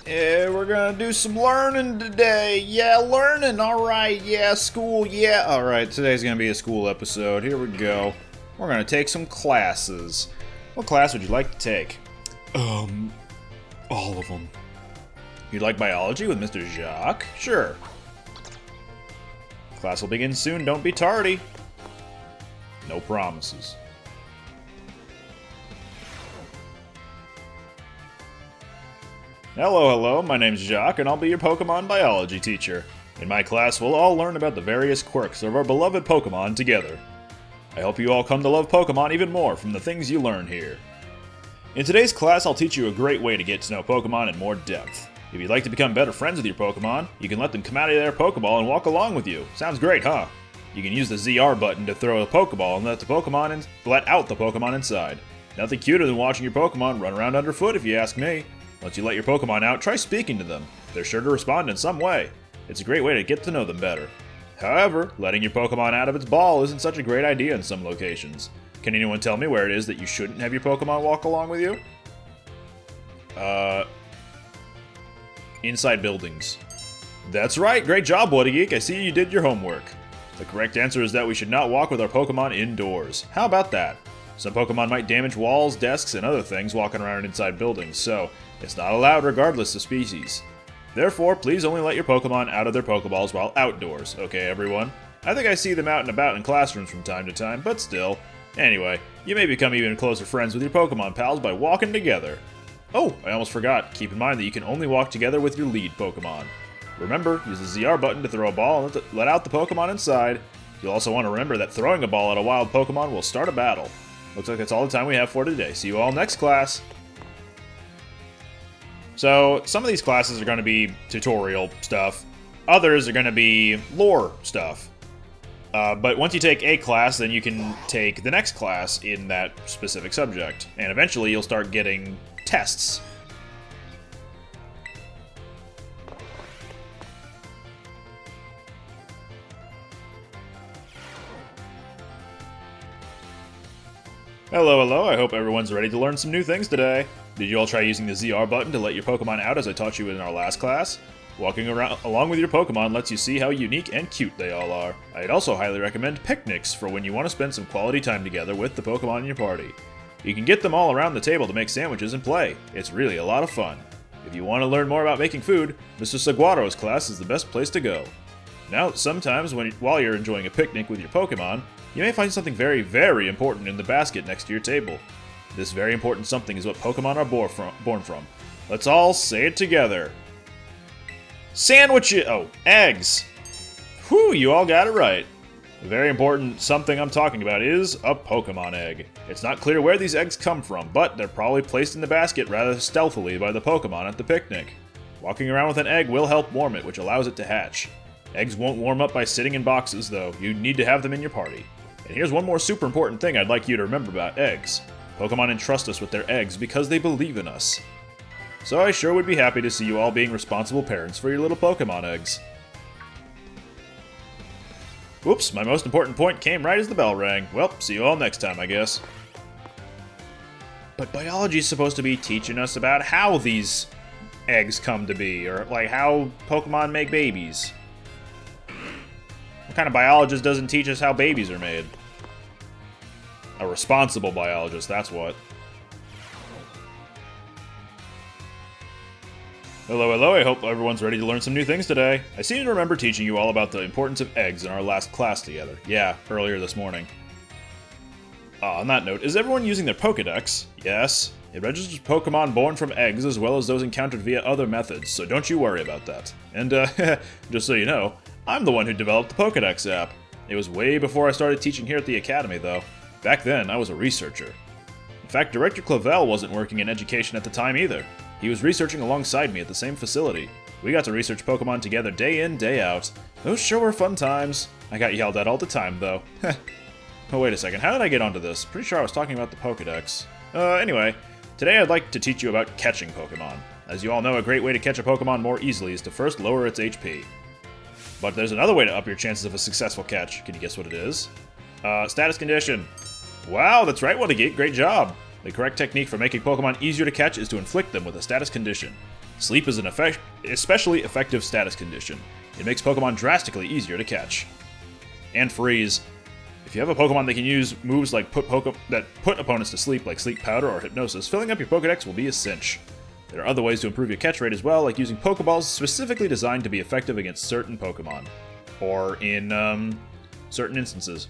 Yeah, we're gonna do some learning today. Yeah, learning. Alright, yeah, school, yeah. Alright, today's gonna be a school episode. Here we go. We're gonna take some classes. What class would you like to take? All of them. You'd like biology with Mr. Jacques? Sure. Class will begin soon, don't be tardy. No promises. Hello, my name's Jacques, and I'll be your Pokemon biology teacher. In my class, we'll all learn about the various quirks of our beloved Pokemon together. I hope you all come to love Pokemon even more from the things you learn here. In today's class, I'll teach you a great way to get to know Pokemon in more depth. If you'd like to become better friends with your Pokemon, you can let them come out of their Pokeball and walk along with you. Sounds great, huh? You can use the ZR button to throw a Pokeball and let out the Pokemon inside. Nothing cuter than watching your Pokemon run around underfoot, if you ask me. Once you let your Pokemon out, try speaking to them. They're sure to respond in some way. It's a great way to get to know them better. However, letting your Pokemon out of its ball isn't such a great idea in some locations. Can anyone tell me where it is that you shouldn't have your Pokemon walk along with you? Inside buildings. That's right, great job, Wakey-wakey. I see you did your homework. The correct answer is that we should not walk with our Pokemon indoors. How about that? Some Pokemon might damage walls, desks, and other things walking around inside buildings, so it's not allowed regardless of species. Therefore, please only let your Pokemon out of their Pokeballs while outdoors, okay everyone? I think I see them out and about in classrooms from time to time, but still. Anyway, you may become even closer friends with your Pokemon pals by walking together. Oh, I almost forgot. Keep in mind that you can only walk together with your lead Pokemon. Remember, use the ZR button to throw a ball and let out the Pokemon inside. You'll also want to remember that throwing a ball at a wild Pokemon will start a battle. Looks like that's all the time we have for today. See you all next class. So, some of these classes are going to be tutorial stuff. Others are going to be lore stuff. But once you take a class, then you can take the next class in that specific subject. And eventually you'll start getting tests. Hello, I hope everyone's ready to learn some new things today. Did you all try using the ZR button to let your Pokemon out as I taught you in our last class? Walking around along with your Pokemon lets you see how unique and cute they all are. I'd also highly recommend picnics for when you want to spend some quality time together with the Pokemon in your party. You can get them all around the table to make sandwiches and play. It's really a lot of fun. If you want to learn more about making food, Mr. Saguaro's class is the best place to go. Now, sometimes while you're enjoying a picnic with your Pokemon, you may find something very, very important in the basket next to your table. This very important something is what Pokemon are born from. Let's all say it together. Sandwiches! Oh, eggs! Whew, you all got it right. The very important something I'm talking about is a Pokemon egg. It's not clear where these eggs come from, but they're probably placed in the basket rather stealthily by the Pokemon at the picnic. Walking around with an egg will help warm it, which allows it to hatch. Eggs won't warm up by sitting in boxes, though. You need to have them in your party. And here's one more super important thing I'd like you to remember about eggs. Pokemon entrust us with their eggs because they believe in us. So I sure would be happy to see you all being responsible parents for your little Pokemon eggs. Whoops, my most important point came right as the bell rang. Well, see you all next time, I guess. But biology is supposed to be teaching us about how these eggs come to be, or like how Pokemon make babies. What kind of biologist doesn't teach us how babies are made? A responsible biologist, that's what. Hello, I hope everyone's ready to learn some new things today. I seem to remember teaching you all about the importance of eggs in our last class together. Yeah, earlier this morning. On that note, is everyone using their Pokédex? Yes. It registers Pokemon born from eggs as well as those encountered via other methods, so don't you worry about that. And, just so you know, I'm the one who developed the Pokédex app. It was way before I started teaching here at the Academy, though. Back then, I was a researcher. In fact, Director Clavel wasn't working in education at the time either. He was researching alongside me at the same facility. We got to research Pokemon together day in, day out. Those sure were fun times. I got yelled at all the time, though. Oh, wait a second, how did I get onto this? Pretty sure I was talking about the Pokédex. Anyway, today I'd like to teach you about catching Pokemon. As you all know, a great way to catch a Pokemon more easily is to first lower its HP. But there's another way to up your chances of a successful catch. Can you guess what it is? Status condition. Wow, that's right, Wakey-wakey, great job! The correct technique for making Pokemon easier to catch is to inflict them with a status condition. Sleep is an especially effective status condition. It makes Pokemon drastically easier to catch. And Freeze. If you have a Pokemon that can use moves like that put opponents to sleep, like Sleep Powder or Hypnosis, filling up your Pokedex will be a cinch. There are other ways to improve your catch rate as well, like using Pokeballs specifically designed to be effective against certain Pokemon. Or in, certain instances.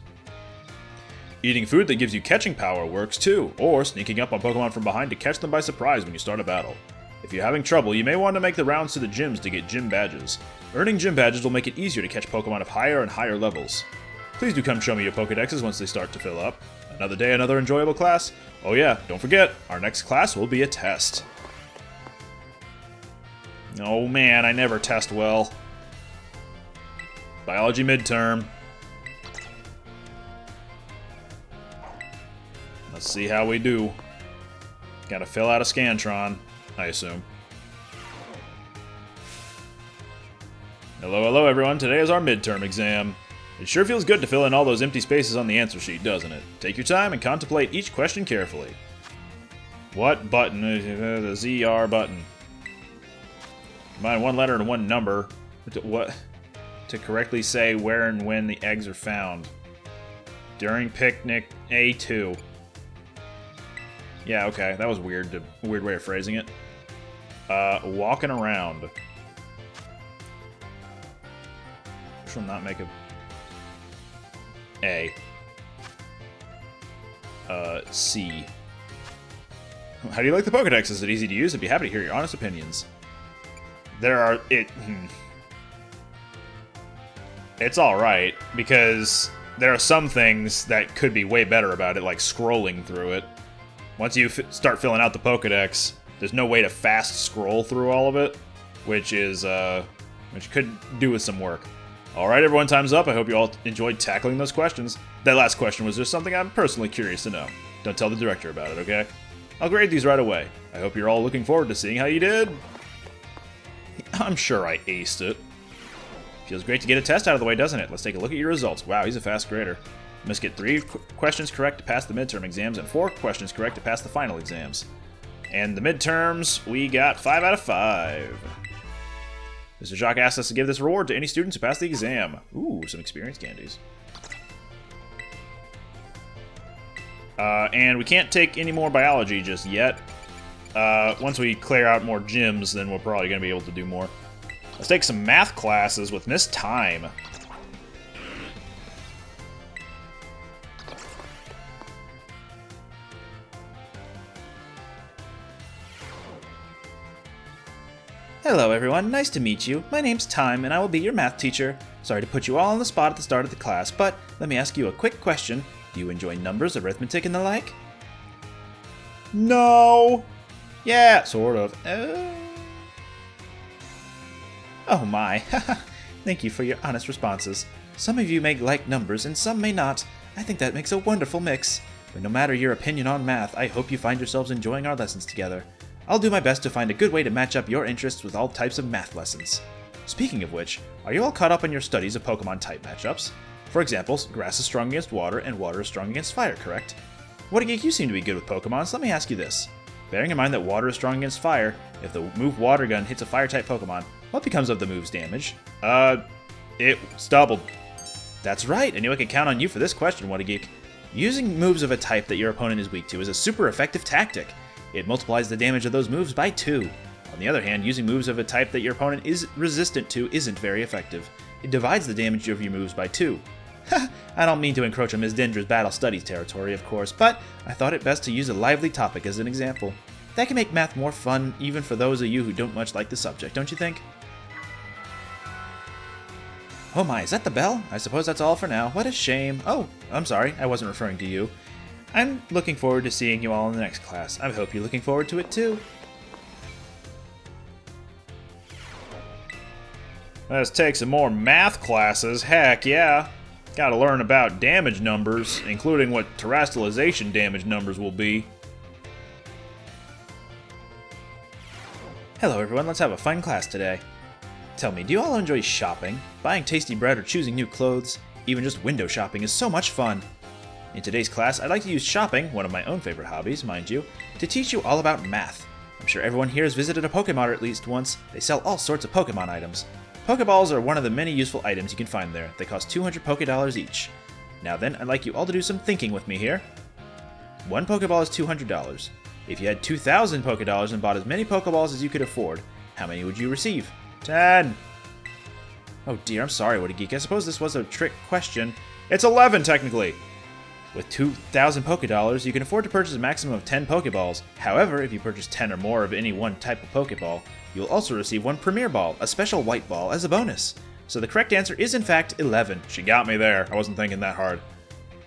Eating food that gives you catching power works too, or sneaking up on Pokemon from behind to catch them by surprise when you start a battle. If you're having trouble, you may want to make the rounds to the gyms to get gym badges. Earning gym badges will make it easier to catch Pokemon of higher and higher levels. Please do come show me your Pokedexes once they start to fill up. Another day, another enjoyable class. Oh yeah, don't forget, our next class will be a test. Oh man, I never test well. Biology midterm. Let's see how we do. Gotta fill out a Scantron, I assume. Hello everyone, today is our midterm exam. It sure feels good to fill in all those empty spaces on the answer sheet, doesn't it? Take your time and contemplate each question carefully. What button? The ZR button. Combine one letter and one number. What? To correctly say where and when the eggs are found. During picnic A2. Yeah, okay, that was weird. A weird way of phrasing it. Walking around. Which will not make a... A. C. How do you like the Pokedex? Is it easy to use? I'd be happy to hear your honest opinions. It's alright, because there are some things that could be way better about it, like scrolling through it. Once you start filling out the Pokedex, there's no way to fast scroll through all of it, which could do with some work. Alright everyone, time's up. I hope you all enjoyed tackling those questions. That last question was just something I'm personally curious to know. Don't tell the director about it, okay? I'll grade these right away. I hope you're all looking forward to seeing how you did. I'm sure I aced it. Feels great to get a test out of the way, doesn't it? Let's take a look at your results. Wow, he's a fast grader. You must get 3 questions correct to pass the midterm exams and 4 questions correct to pass the final exams. And the midterms, we got 5 out of 5. Mr. Jacques asked us to give this reward to any students who pass the exam. Ooh, some experience candies. And we can't take any more biology just yet. Once we clear out more gyms, then we're probably going to be able to do more. Let's take some math classes with Miss Time. Hello everyone, nice to meet you. My name's Time and I will be your math teacher. Sorry to put you all on the spot at the start of the class, but let me ask you a quick question. Do you enjoy numbers, arithmetic, and the like? No! Yeah, sort of. Oh my, thank you for your honest responses. Some of you may like numbers and some may not. I think that makes a wonderful mix. But no matter your opinion on math, I hope you find yourselves enjoying our lessons together. I'll do my best to find a good way to match up your interests with all types of math lessons. Speaking of which, are you all caught up on your studies of Pokemon type matchups? For example, grass is strong against water and water is strong against fire, correct? Wakey-wakey, you seem to be good with Pokemon, so let me ask you this. Bearing in mind that water is strong against fire, if the move Water Gun hits a fire-type Pokemon, what becomes of the move's damage? It's doubled. That's right, I knew I could count on you for this question, Wakey-wakey. Using moves of a type that your opponent is weak to is a super effective tactic. It multiplies the damage of those moves by 2. On the other hand, using moves of a type that your opponent is resistant to isn't very effective. It divides the damage of your moves by 2. I don't mean to encroach on Ms. Dendra's battle studies territory, of course, but I thought it best to use a lively topic as an example. That can make math more fun, even for those of you who don't much like the subject, don't you think? Oh my, is that the bell? I suppose that's all for now. What a shame. Oh, I'm sorry, I wasn't referring to you. I'm looking forward to seeing you all in the next class. I hope you're looking forward to it too. Let's take some more math classes. Heck yeah. Gotta learn about damage numbers, including what terrestrialization damage numbers will be. Hello everyone, let's have a fun class today. Tell me, do you all enjoy shopping? Buying tasty bread or choosing new clothes? Even just window shopping is so much fun. In today's class, I'd like to use shopping, one of my own favorite hobbies, mind you, to teach you all about math. I'm sure everyone here has visited a Pokemon at least once. They sell all sorts of Pokemon items. Pokeballs are one of the many useful items you can find there. They cost 200 Pokédollars each. Now then, I'd like you all to do some thinking with me here. One Pokeball is $200. If you had 2,000 Pokédollars and bought as many Pokeballs as you could afford, how many would you receive? 10! Oh dear, I'm sorry, Wakey-wakey. I suppose this was a trick question. It's 11, technically! With 2,000 Pokédollars, you can afford to purchase a maximum of 10 Pokeballs. However, if you purchase 10 or more of any one type of Pokeball, you'll also receive one Premier Ball, a special white ball, as a bonus. So the correct answer is in fact 11. She got me there. I wasn't thinking that hard.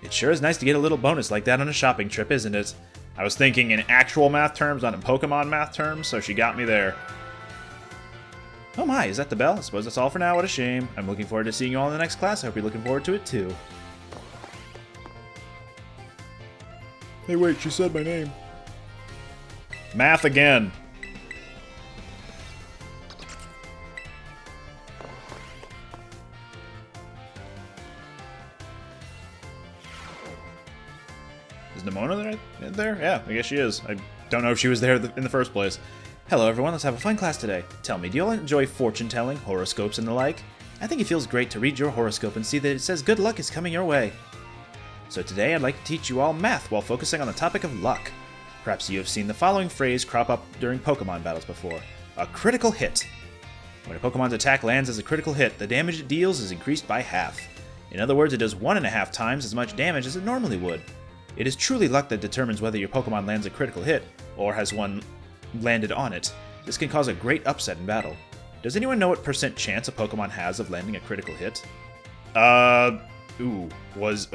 It sure is nice to get a little bonus like that on a shopping trip, isn't it? I was thinking in actual math terms, not in Pokemon math terms, so she got me there. Oh my, is that the bell? I suppose that's all for now. What a shame. I'm looking forward to seeing you all in the next class. I hope you're looking forward to it too. Hey, wait, she said my name. Math again. Is Nimona there? Yeah, I guess she is. I don't know if she was there in the first place. Hello everyone, let's have a fun class today. Tell me, do you all enjoy fortune telling, horoscopes, and the like? I think it feels great to read your horoscope and see that it says good luck is coming your way. So today I'd like to teach you all math while focusing on the topic of luck. Perhaps you have seen the following phrase crop up during Pokemon battles before. A critical hit. When a Pokemon's attack lands as a critical hit, the damage it deals is increased by half. In other words, it does 1.5 times as much damage as it normally would. It is truly luck that determines whether your Pokemon lands a critical hit, or has one landed on it. This can cause a great upset in battle. Does anyone know what % chance a Pokemon has of landing a critical hit? Was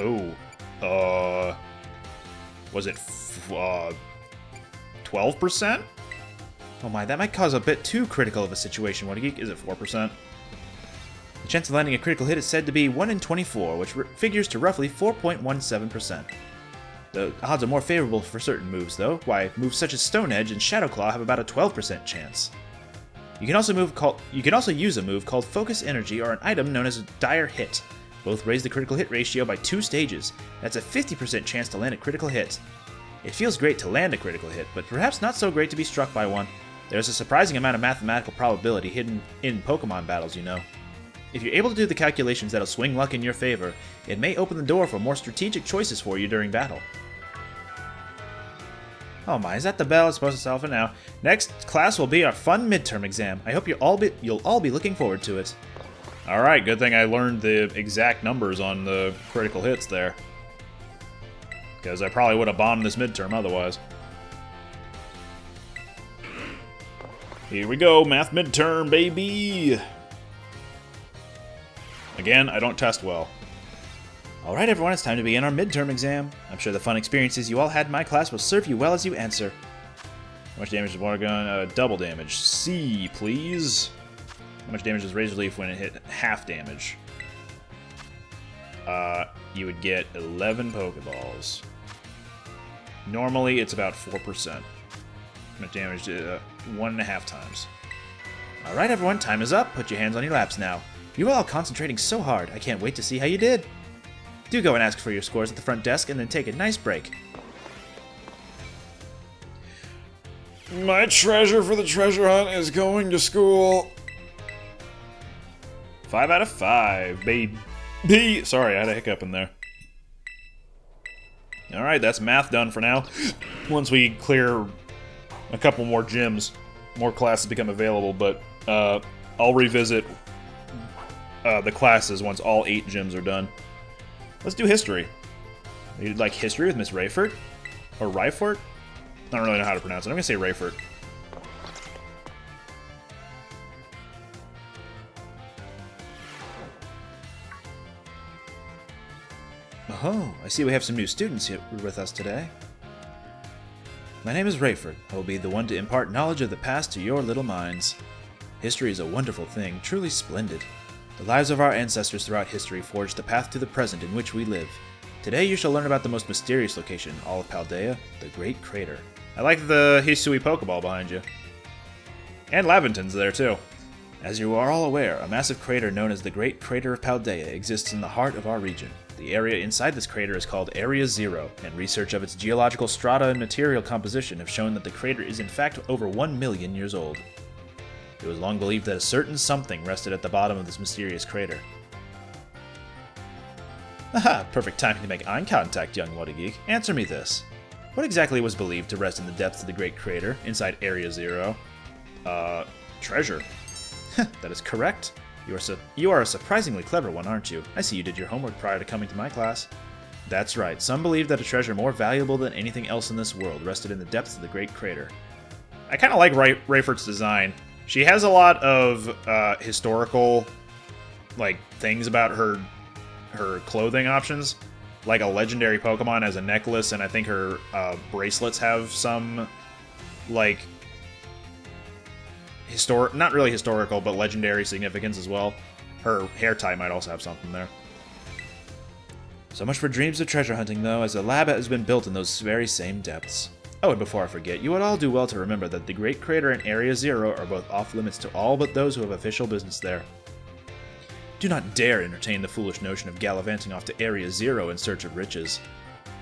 it 12%? Oh my, that might cause a bit too critical of a situation. Wakey-wakey, Is it 4%? the chance of landing a critical hit is said to be 1 in 24, which figures to roughly 4.17%. The odds are more favorable for certain moves, though. Why, moves such as Stone Edge and Shadow Claw have about a 12% chance. You can also use a move called Focus Energy or an item known as a Dire Hit. Both raise the critical hit ratio by 2 stages. That's a 50% chance to land a critical hit. It feels great to land a critical hit, but perhaps not so great to be struck by one. There's a surprising amount of mathematical probability hidden in Pokemon battles, you know. If you're able to do the calculations that'll swing luck in your favor, it may open the door for more strategic choices for you during battle. Oh my, is that the bell? It's supposed to sell for now. Next class will be our fun midterm exam. I hope you'll all be looking forward to it. Alright, good thing I learned the exact numbers on the critical hits there. Because I probably would have bombed this midterm otherwise. Here we go, math midterm, baby! Again, I don't test well. Alright everyone, it's time to begin our midterm exam. I'm sure the fun experiences you all had in my class will serve you well as you answer. How much damage does water gun? Double damage. C, please. How much damage does Razor Leaf when it hit half damage? You would get 11 Pokeballs. Normally, it's about 4%. How much damage? 1.5 times. Alright everyone, time is up. Put your hands on your laps now. You are all concentrating so hard. I can't wait to see how you did. Do go and ask for your scores at the front desk and then take a nice break. My treasure for the treasure hunt is going to school. 5 out of 5, baby. Sorry, I had a hiccup in there. Alright, that's math done for now. Once we clear a couple more gyms, more classes become available, but I'll revisit the classes once all 8 gyms are done. Let's do history. You'd like history with Miss Rayford? Or Ryford? I don't really know how to pronounce it. I'm gonna say Rayford. Oh, I see we have some new students here with us today. My name is Rayford. I will be the one to impart knowledge of the past to your little minds. History is a wonderful thing, truly splendid. The lives of our ancestors throughout history forged the path to the present in which we live. Today you shall learn about the most mysterious location in all of Paldea, the Great Crater. I like the Hisui Pokeball behind you. And Laventon's there too. As you are all aware, a massive crater known as the Great Crater of Paldea exists in the heart of our region. The area inside this crater is called Area Zero, and research of its geological strata and material composition have shown that the crater is in fact over 1 million years old. It was long believed that a certain something rested at the bottom of this mysterious crater. Aha, perfect timing to make eye contact, young Wakey-geek. Answer me this. What exactly was believed to rest in the depths of the Great Crater, inside Area Zero? Treasure. That is correct. You are a surprisingly clever one, aren't you? I see you did your homework prior to coming to my class. That's right, some believe that a treasure more valuable than anything else in this world rested in the depths of the Great Crater. I kind of like Rayford's design. She has a lot of historical, things about her clothing options. Like a legendary Pokemon has a necklace, and I think her bracelets have some, not really historical, but legendary significance as well. Her hair tie might also have something there. So much for dreams of treasure hunting, though, as a lab has been built in those very same depths. Oh, and before I forget, you would all do well to remember that the Great Crater and Area Zero are both off-limits to all but those who have official business there. Do not dare entertain the foolish notion of gallivanting off to Area Zero in search of riches.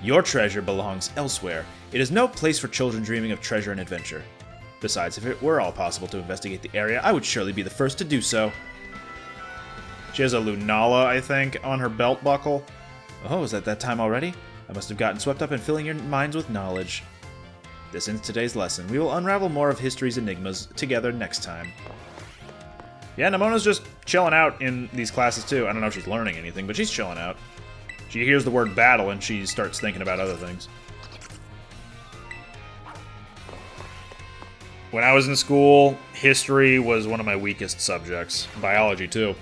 Your treasure belongs elsewhere. It is no place for children dreaming of treasure and adventure. Besides, if it were all possible to investigate the area, I would surely be the first to do so. She has a Lunala, I think, on her belt buckle. Oh, is that time already? I must have gotten swept up in filling your minds with knowledge. This ends today's lesson. We will unravel more of history's enigmas together next time. Yeah, Nemona's just chilling out in these classes too. I don't know if she's learning anything, but she's chilling out. She hears the word battle and she starts thinking about other things. When I was in school, history was one of my weakest subjects. Biology too.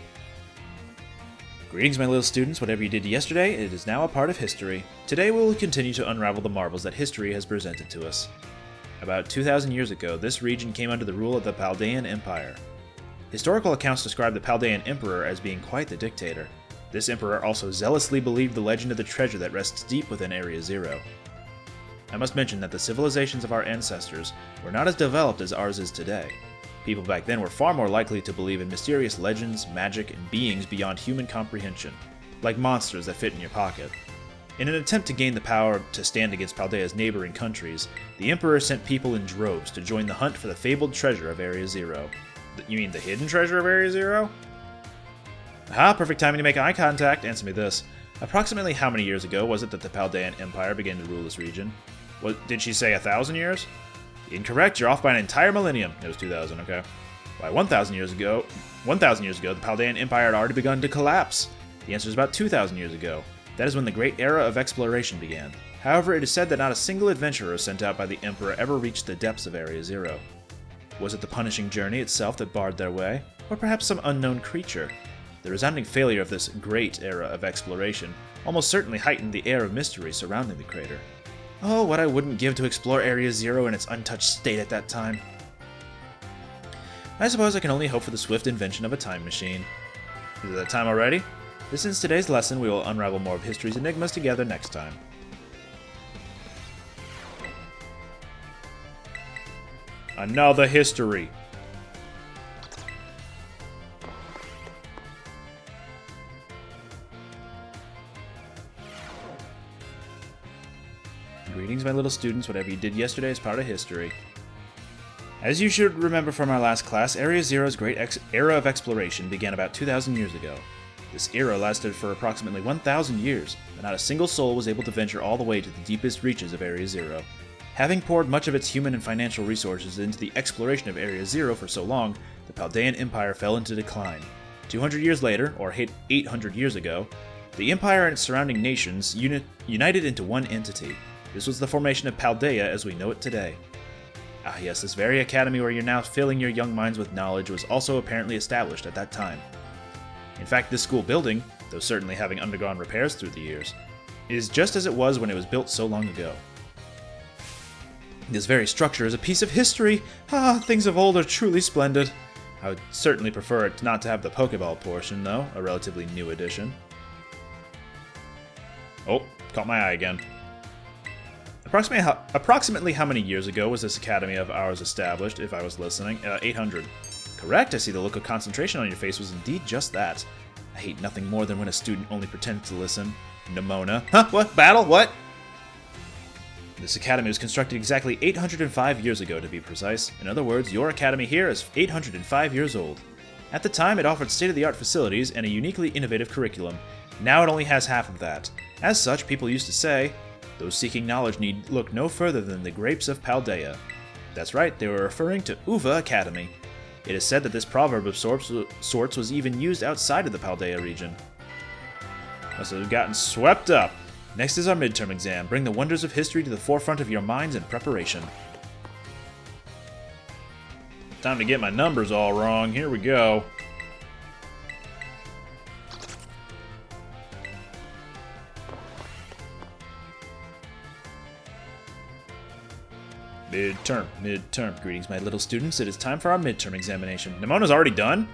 Greetings, my little students. Whatever you did yesterday, it is now a part of history. Today we will continue to unravel the marvels that history has presented to us. About 2,000 years ago, this region came under the rule of the Paldean Empire. Historical accounts describe the Paldean Emperor as being quite the dictator. This emperor also zealously believed the legend of the treasure that rests deep within Area Zero. I must mention that the civilizations of our ancestors were not as developed as ours is today. People back then were far more likely to believe in mysterious legends, magic, and beings beyond human comprehension, like monsters that fit in your pocket. In an attempt to gain the power to stand against Paldea's neighboring countries, the Emperor sent people in droves to join the hunt for the fabled treasure of Area Zero. You mean the hidden treasure of Area Zero? Aha, perfect timing to make eye contact. Answer me this. Approximately how many years ago was it that the Paldean Empire began to rule this region? Did she say 1,000 years? Incorrect, you're off by an entire millennium. It was 2,000, okay. By 1,000 years ago, the Paldean Empire had already begun to collapse. The answer is about 2,000 years ago. That is when the great era of exploration began. However, it is said that not a single adventurer sent out by the Emperor ever reached the depths of Area Zero. Was it the punishing journey itself that barred their way? Or perhaps some unknown creature? The resounding failure of this great era of exploration almost certainly heightened the air of mystery surrounding the crater. Oh, what I wouldn't give to explore Area Zero in its untouched state at that time. I suppose I can only hope for the swift invention of a time machine. Is it that time already? This ends today's lesson. We will unravel more of history's enigmas together next time. Another history. Greetings, my little students. Whatever you did yesterday is part of history. As you should remember from our last class, Area Zero's great era of exploration began about 2,000 years ago. This era lasted for approximately 1,000 years, but not a single soul was able to venture all the way to the deepest reaches of Area Zero. Having poured much of its human and financial resources into the exploration of Area Zero for so long, the Paldean Empire fell into decline. 200 years later, or 800 years ago, the Empire and its surrounding nations united into one entity. This was the formation of Paldea as we know it today. Ah yes, this very academy where you're now filling your young minds with knowledge was also apparently established at that time. In fact, this school building, though certainly having undergone repairs through the years, is just as it was when it was built so long ago. This very structure is a piece of history. Ah, things of old are truly splendid. I would certainly prefer it not to have the Pokeball portion, though, a relatively new addition. Oh, caught my eye again. Approximately how many years ago was this academy of ours established, if I was listening? 800. Correct, I see the look of concentration on your face was indeed just that. I hate nothing more than when a student only pretends to listen. Nemona. Huh? What? Battle? What? This academy was constructed exactly 805 years ago, to be precise. In other words, your academy here is 805 years old. At the time, it offered state-of-the-art facilities and a uniquely innovative curriculum. Now it only has half of that. As such, people used to say, those seeking knowledge need look no further than the grapes of Paldea. That's right, they were referring to Uva Academy. It is said that this proverb of sorts was even used outside of the Paldea region. Must have gotten swept up. Next is our midterm exam. Bring the wonders of history to the forefront of your minds in preparation. Time to get my numbers all wrong. Here we go. Midterm. Greetings, my little students. It is time for our midterm examination. Nemona's already done?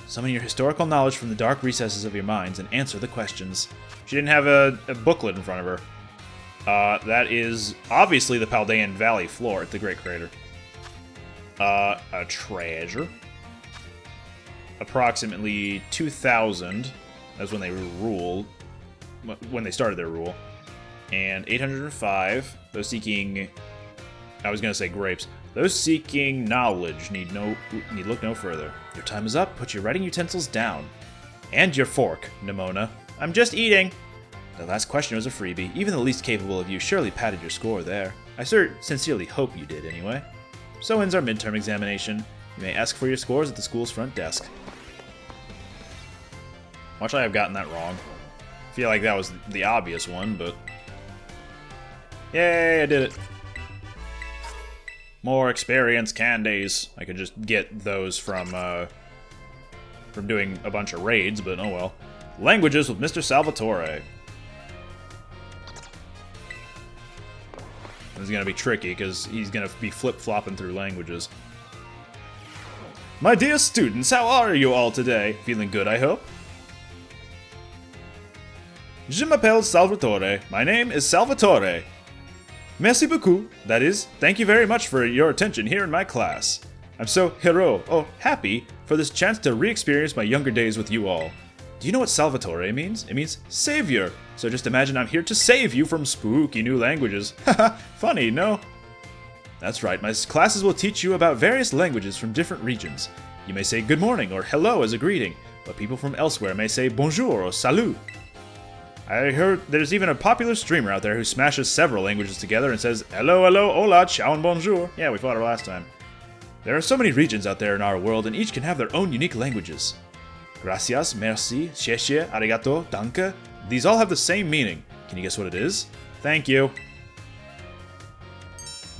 Summon your historical knowledge from the dark recesses of your minds and answer the questions. She didn't have a booklet in front of her. That is obviously the Paldean Valley floor at the Great Crater. A treasure. Approximately 2,000. That's when they ruled. When they started their rule. And 805. Those seeking... I was going to say grapes. Those seeking knowledge need look no further. Your time is up. Put your writing utensils down. And your fork, Nemona. I'm just eating. The last question was a freebie. Even the least capable of you surely padded your score there. I sincerely hope you did anyway. So ends our midterm examination. You may ask for your scores at the school's front desk. Watch I have gotten that wrong. I feel like that was the obvious one, but... Yay, I did it. More experience candies. I could just get those from doing a bunch of raids, but oh well. Languages with Mr. Salvatore. This is gonna be tricky, because he's gonna be flip-flopping through languages. My dear students, how are you all today? Feeling good, I hope? Je m'appelle Salvatore. My name is Salvatore. Merci beaucoup. That is, thank you very much for your attention here in my class. I'm so happy for this chance to re-experience my younger days with you all. Do you know what Salvatore means? It means savior. So just imagine I'm here to save you from spooky new languages. Haha, funny, no? That's right, my classes will teach you about various languages from different regions. You may say good morning or hello as a greeting, but people from elsewhere may say bonjour or salut. I heard there's even a popular streamer out there who smashes several languages together and says, hello, hola, ciao and bonjour. Yeah, we fought her last time. There are so many regions out there in our world, and each can have their own unique languages. Gracias, merci, xie, arigato, danke. These all have the same meaning. Can you guess what it is? Thank you.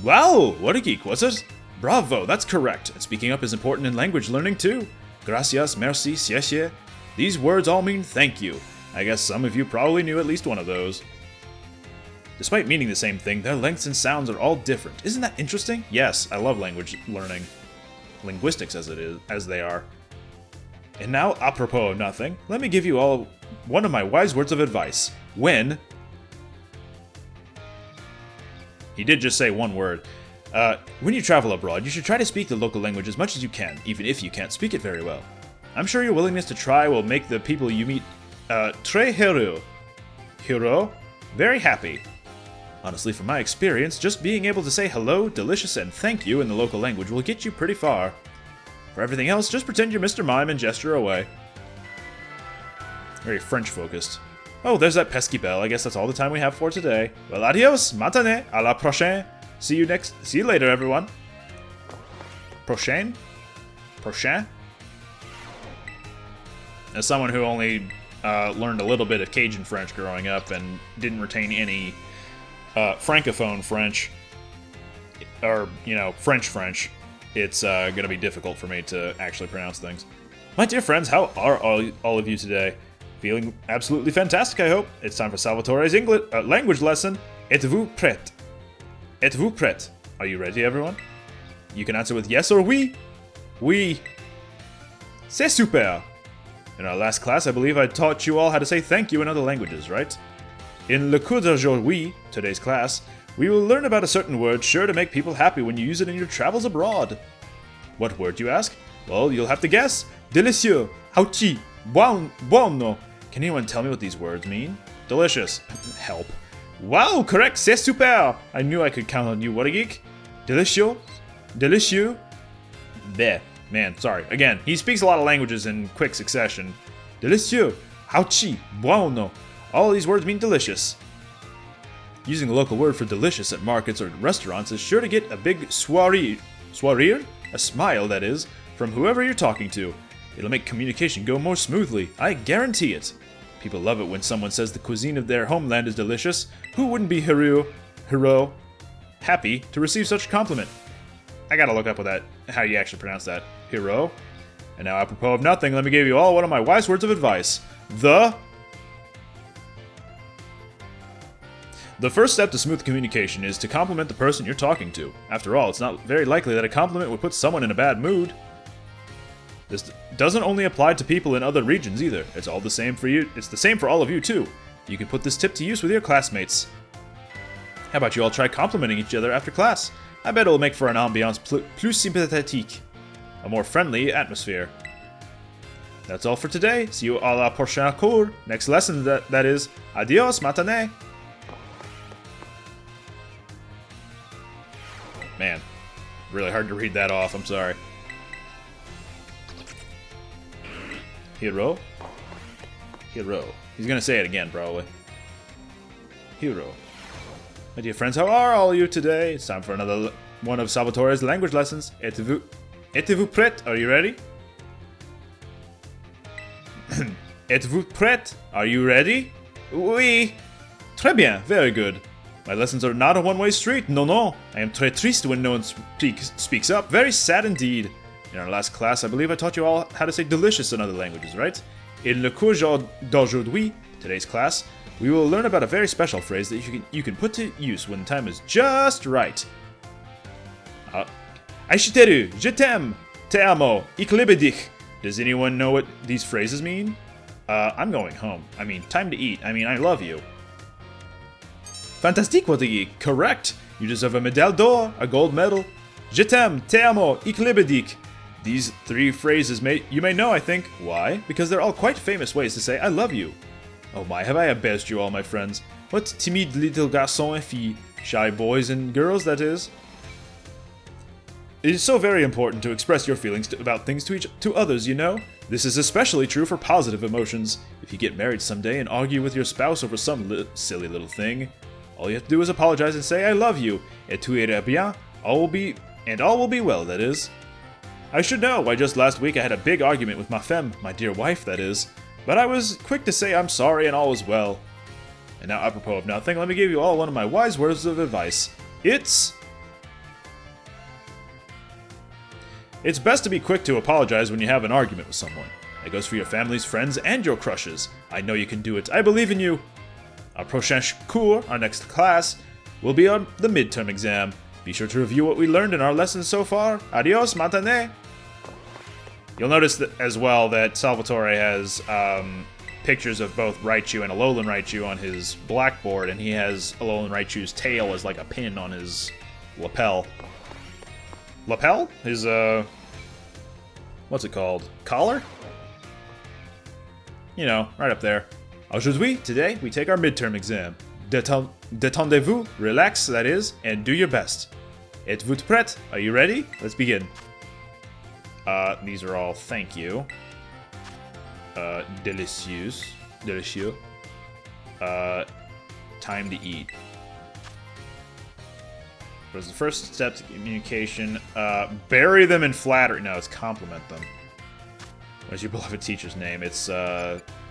Wow, what a geek, was it? Bravo, that's correct. And speaking up is important in language learning too. Gracias, merci, xie. These words all mean thank you. I guess some of you probably knew at least one of those. Despite meaning the same thing, their lengths and sounds are all different. Isn't that interesting? Yes, I love language learning. Linguistics as they are. And now, apropos of nothing, let me give you all one of my wise words of advice. When... He did just say one word. When you travel abroad, you should try to speak the local language as much as you can, even if you can't speak it very well. I'm sure your willingness to try will make the people you meet très heureux. Heureux? Very happy. Honestly, from my experience, just being able to say hello, delicious, and thank you in the local language will get you pretty far. For everything else, just pretend you're Mr. Mime and gesture away. Very French-focused. Oh, there's that pesky bell. I guess that's all the time we have for today. Well, adios, matane, à la prochaine. See you later, everyone. Prochaine? Prochain? As someone who only learned a little bit of Cajun French growing up and didn't retain any Francophone French, or, French, it's going to be difficult for me to actually pronounce things. My dear friends, how are all of you today? Feeling absolutely fantastic, I hope. It's time for Salvatore's language lesson. Êtes-vous prêt? Êtes-vous prêt? Are you ready, everyone? You can answer with yes or oui. Oui. C'est super. In our last class, I believe I taught you all how to say thank you in other languages, right? In le cours d'aujourd'hui, today's class, we will learn about a certain word sure to make people happy when you use it in your travels abroad. What word, you ask? Well, you'll have to guess. Délicieux. Ouchi. Buono. Can anyone tell me what these words mean? Delicious. Help. Wow, correct, c'est super. I knew I could count on you, what a geek. Delicious. Delicieux. Bleh. Man, sorry. Again, he speaks a lot of languages in quick succession. Delicieux. Ouchi. Buono. All these words mean delicious. Using a local word for delicious at markets or restaurants is sure to get a big sourire? A smile, that is, from whoever you're talking to. It'll make communication go more smoothly. I guarantee it. People love it when someone says the cuisine of their homeland is delicious. Who wouldn't be happy to receive such a compliment? I gotta look up how you actually pronounce that. Hero. And now, apropos of nothing, let me give you all one of my wise words of advice. The first step to smooth communication is to compliment the person you're talking to. After all, it's not very likely that a compliment would put someone in a bad mood. This doesn't only apply to people in other regions either. It's all the same for you. It's the same for all of you too. You can put this tip to use with your classmates. How about you all try complimenting each other after class? I bet it'll make for an ambiance plus sympathique. A more friendly atmosphere. That's all for today. See you à la prochaine cours. Next lesson, that is. Adios, matinee. Man, really hard to read that off. I'm sorry. Hero. Hero. He's gonna say it again, probably. Hero. My dear friends, how are all of you today? It's time for another one of Salvatore's language lessons. Êtes-vous prêt? Are you ready? Êtes-vous prêt? Are you ready? Oui. Très bien. Very good. My lessons are not a one-way street. No, no. I am très triste when no one speaks up. Very sad indeed. In our last class, I believe I taught you all how to say delicious in other languages, right? In le cours d'aujourd'hui, today's class, we will learn about a very special phrase that you can put to use when the time is just right. Aishiteru, je t'aime, te amo, ik liebe dich. Does anyone know what these phrases mean? I'm going home. I mean, time to eat. I mean, I love you. Fantastique, what a geek. Correct. You deserve a médaille d'or, a gold medal. Je t'aime, te amo, ik liebe dich. These three phrases you may know, I think. Why? Because they're all quite famous ways to say I love you. Oh my, have I embarrassed you all, my friends. What timide little garçons et filles. Shy boys and girls, that is. It is so very important to express your feelings about things to others, you know? This is especially true for positive emotions. If you get married someday and argue with your spouse over some silly little thing, all you have to do is apologize and say, I love you, et tout ira bien, all will be well, that is. I should know why just last week I had a big argument with ma femme, my dear wife, that is. But I was quick to say I'm sorry and all was well. And now, apropos of nothing, let me give you all one of my wise words of advice. It's best to be quick to apologize when you have an argument with someone. That goes for your families, friends, and your crushes. I know you can do it. I believe in you. Our prochain cours, our next class, will be on the midterm exam. Be sure to review what we learned in our lessons so far. Adios, matinee. You'll notice that as well that Salvatore has pictures of both Raichu and Alolan Raichu on his blackboard, and he has Alolan Raichu's tail as like a pin on his lapel. Lapel? His, what's it called? Collar? You know, right up there. Aujourd'hui, today, we take our midterm exam. Détendez-vous, relax, that is, and do your best. Êtes-vous prêt? Are you ready? Let's begin. These are all thank you. Delicieux. Time to eat. What is the first step to communication? Bury them in flattery. No, it's compliment them. What's your beloved teacher's name? It's,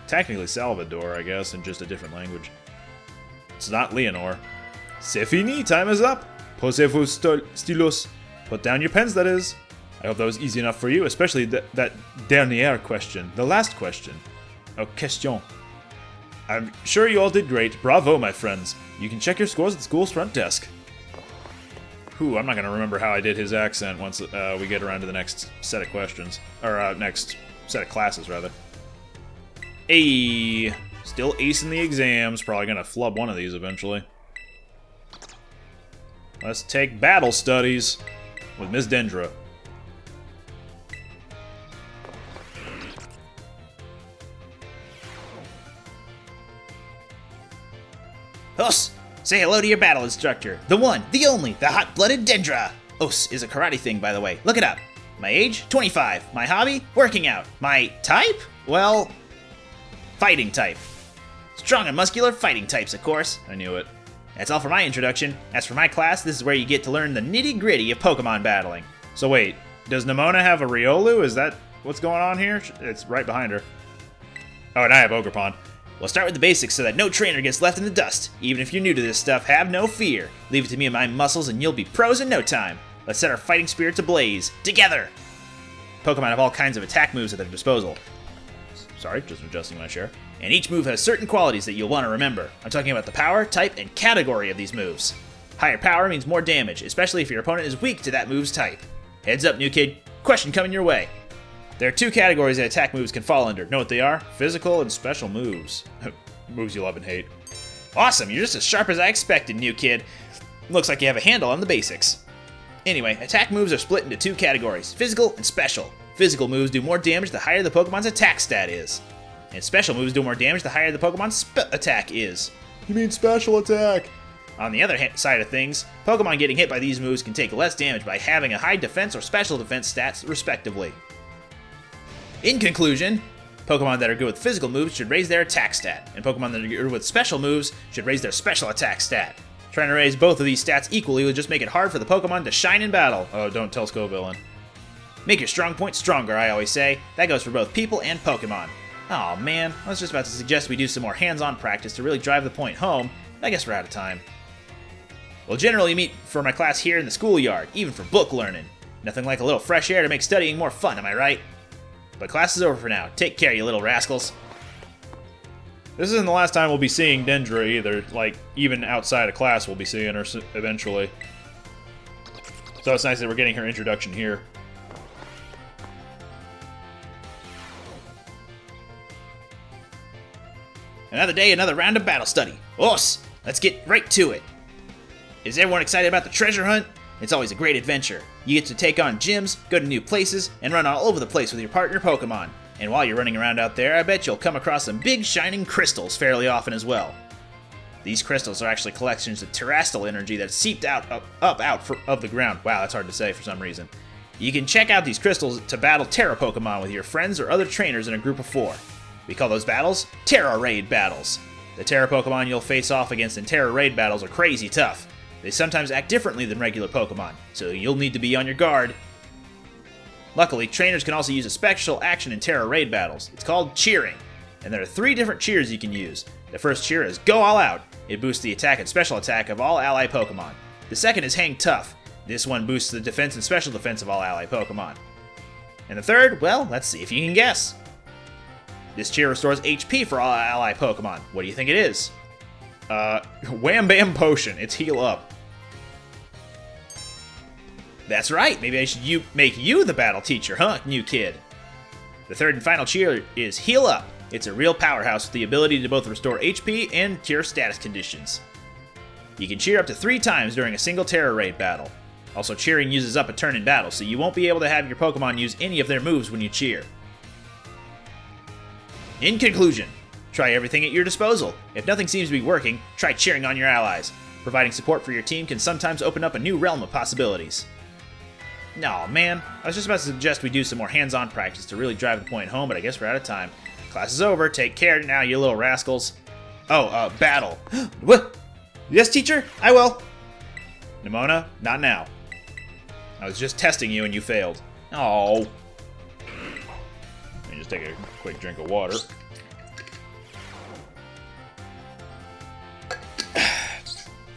technically Salvador, I guess, in just a different language. It's not Leonor. C'est fini, time is up. Posez-vos stylos. Put down your pens, that is. I hope that was easy enough for you, especially that dernière question, the last question. Oh, question. I'm sure you all did great. Bravo, my friends. You can check your scores at the school's front desk. Whew, I'm not going to remember how I did his accent once we get around to the next set of questions. Or, next set of classes, rather. Hey, still acing the exams. Probably going to flub one of these eventually. Let's take battle studies with Ms. Dendra. Os, say hello to your battle instructor. The one, the only, the hot-blooded Dendra. Os is a karate thing, by the way. Look it up. My age? 25. My hobby? Working out. My type? Well, fighting type. Strong and muscular fighting types, of course. I knew it. That's all for my introduction. As for my class, this is where you get to learn the nitty-gritty of Pokemon battling. So wait, does Nimona have a Riolu? Is that what's going on here? It's right behind her. Oh, and I have Ogerpon. We'll start with the basics so that no trainer gets left in the dust. Even if you're new to this stuff, have no fear. Leave it to me and my muscles and you'll be pros in no time. Let's set our fighting spirits ablaze. Together! Pokemon have all kinds of attack moves at their disposal. Sorry, just adjusting my share. And each move has certain qualities that you'll want to remember. I'm talking about the power, type, and category of these moves. Higher power means more damage, especially if your opponent is weak to that move's type. Heads up, new kid. Question coming your way. There are two categories that attack moves can fall under. Know what they are? Physical and special moves. Moves you love and hate. Awesome, you're just as sharp as I expected, new kid. Looks like you have a handle on the basics. Anyway, attack moves are split into two categories, physical and special. Physical moves do more damage the higher the Pokemon's attack stat is. And special moves do more damage the higher the Pokemon's attack is. You mean special attack? On the other side of things, Pokemon getting hit by these moves can take less damage by having a high defense or special defense stats, respectively. In conclusion, Pokemon that are good with physical moves should raise their attack stat, and Pokemon that are good with special moves should raise their special attack stat. Trying to raise both of these stats equally would just make it hard for the Pokemon to shine in battle. Oh, don't tell Scovillain. Make your strong point stronger, I always say. That goes for both people and Pokemon. Aw, man, I was just about to suggest we do some more hands-on practice to really drive the point home, but I guess we're out of time. We'll generally meet for my class here in the schoolyard, even for book learning. Nothing like a little fresh air to make studying more fun, am I right? But class is over for now. Take care, you little rascals. This isn't the last time we'll be seeing Dendra either. Like, even outside of class we'll be seeing her eventually. So it's nice that we're getting her introduction here. Another day, another round of battle study. Os, let's get right to it. Is everyone excited about the treasure hunt? It's always a great adventure. You get to take on gyms, go to new places, and run all over the place with your partner Pokemon. And while you're running around out there, I bet you'll come across some big shining crystals fairly often as well. These crystals are actually collections of terrestrial energy that seeped out of the ground. Wow, that's hard to say for some reason. You can check out these crystals to battle Terra Pokemon with your friends or other trainers in a group of 4. We call those battles Terra Raid battles. The Terra Pokemon you'll face off against in Terra Raid battles are crazy tough. They sometimes act differently than regular Pokemon, so you'll need to be on your guard. Luckily, trainers can also use a special action in Terra Raid battles. It's called cheering, and there are 3 different cheers you can use. The first cheer is Go All Out. It boosts the attack and special attack of all ally Pokemon. The second is Hang Tough. This one boosts the defense and special defense of all ally Pokemon. And the third, well, let's see if you can guess. This cheer restores HP for all ally Pokemon. What do you think it is? Wham Bam Potion. It's Heal Up. That's right. Maybe I should make you the battle teacher, huh, new kid? The third and final cheer is Heal Up. It's a real powerhouse with the ability to both restore HP and cure status conditions. You can cheer up to 3 times during a single Terra Raid battle. Also, cheering uses up a turn in battle, so you won't be able to have your Pokemon use any of their moves when you cheer. In conclusion, try everything at your disposal. If nothing seems to be working, try cheering on your allies. Providing support for your team can sometimes open up a new realm of possibilities. Aw, man, I was just about to suggest we do some more hands-on practice to really drive the point home, but I guess we're out of time. Class is over. Take care now, you little rascals. Oh, battle. What? Yes, teacher? I will. Nimona, not now. I was just testing you and you failed. Oh. Let me just take a quick drink of water.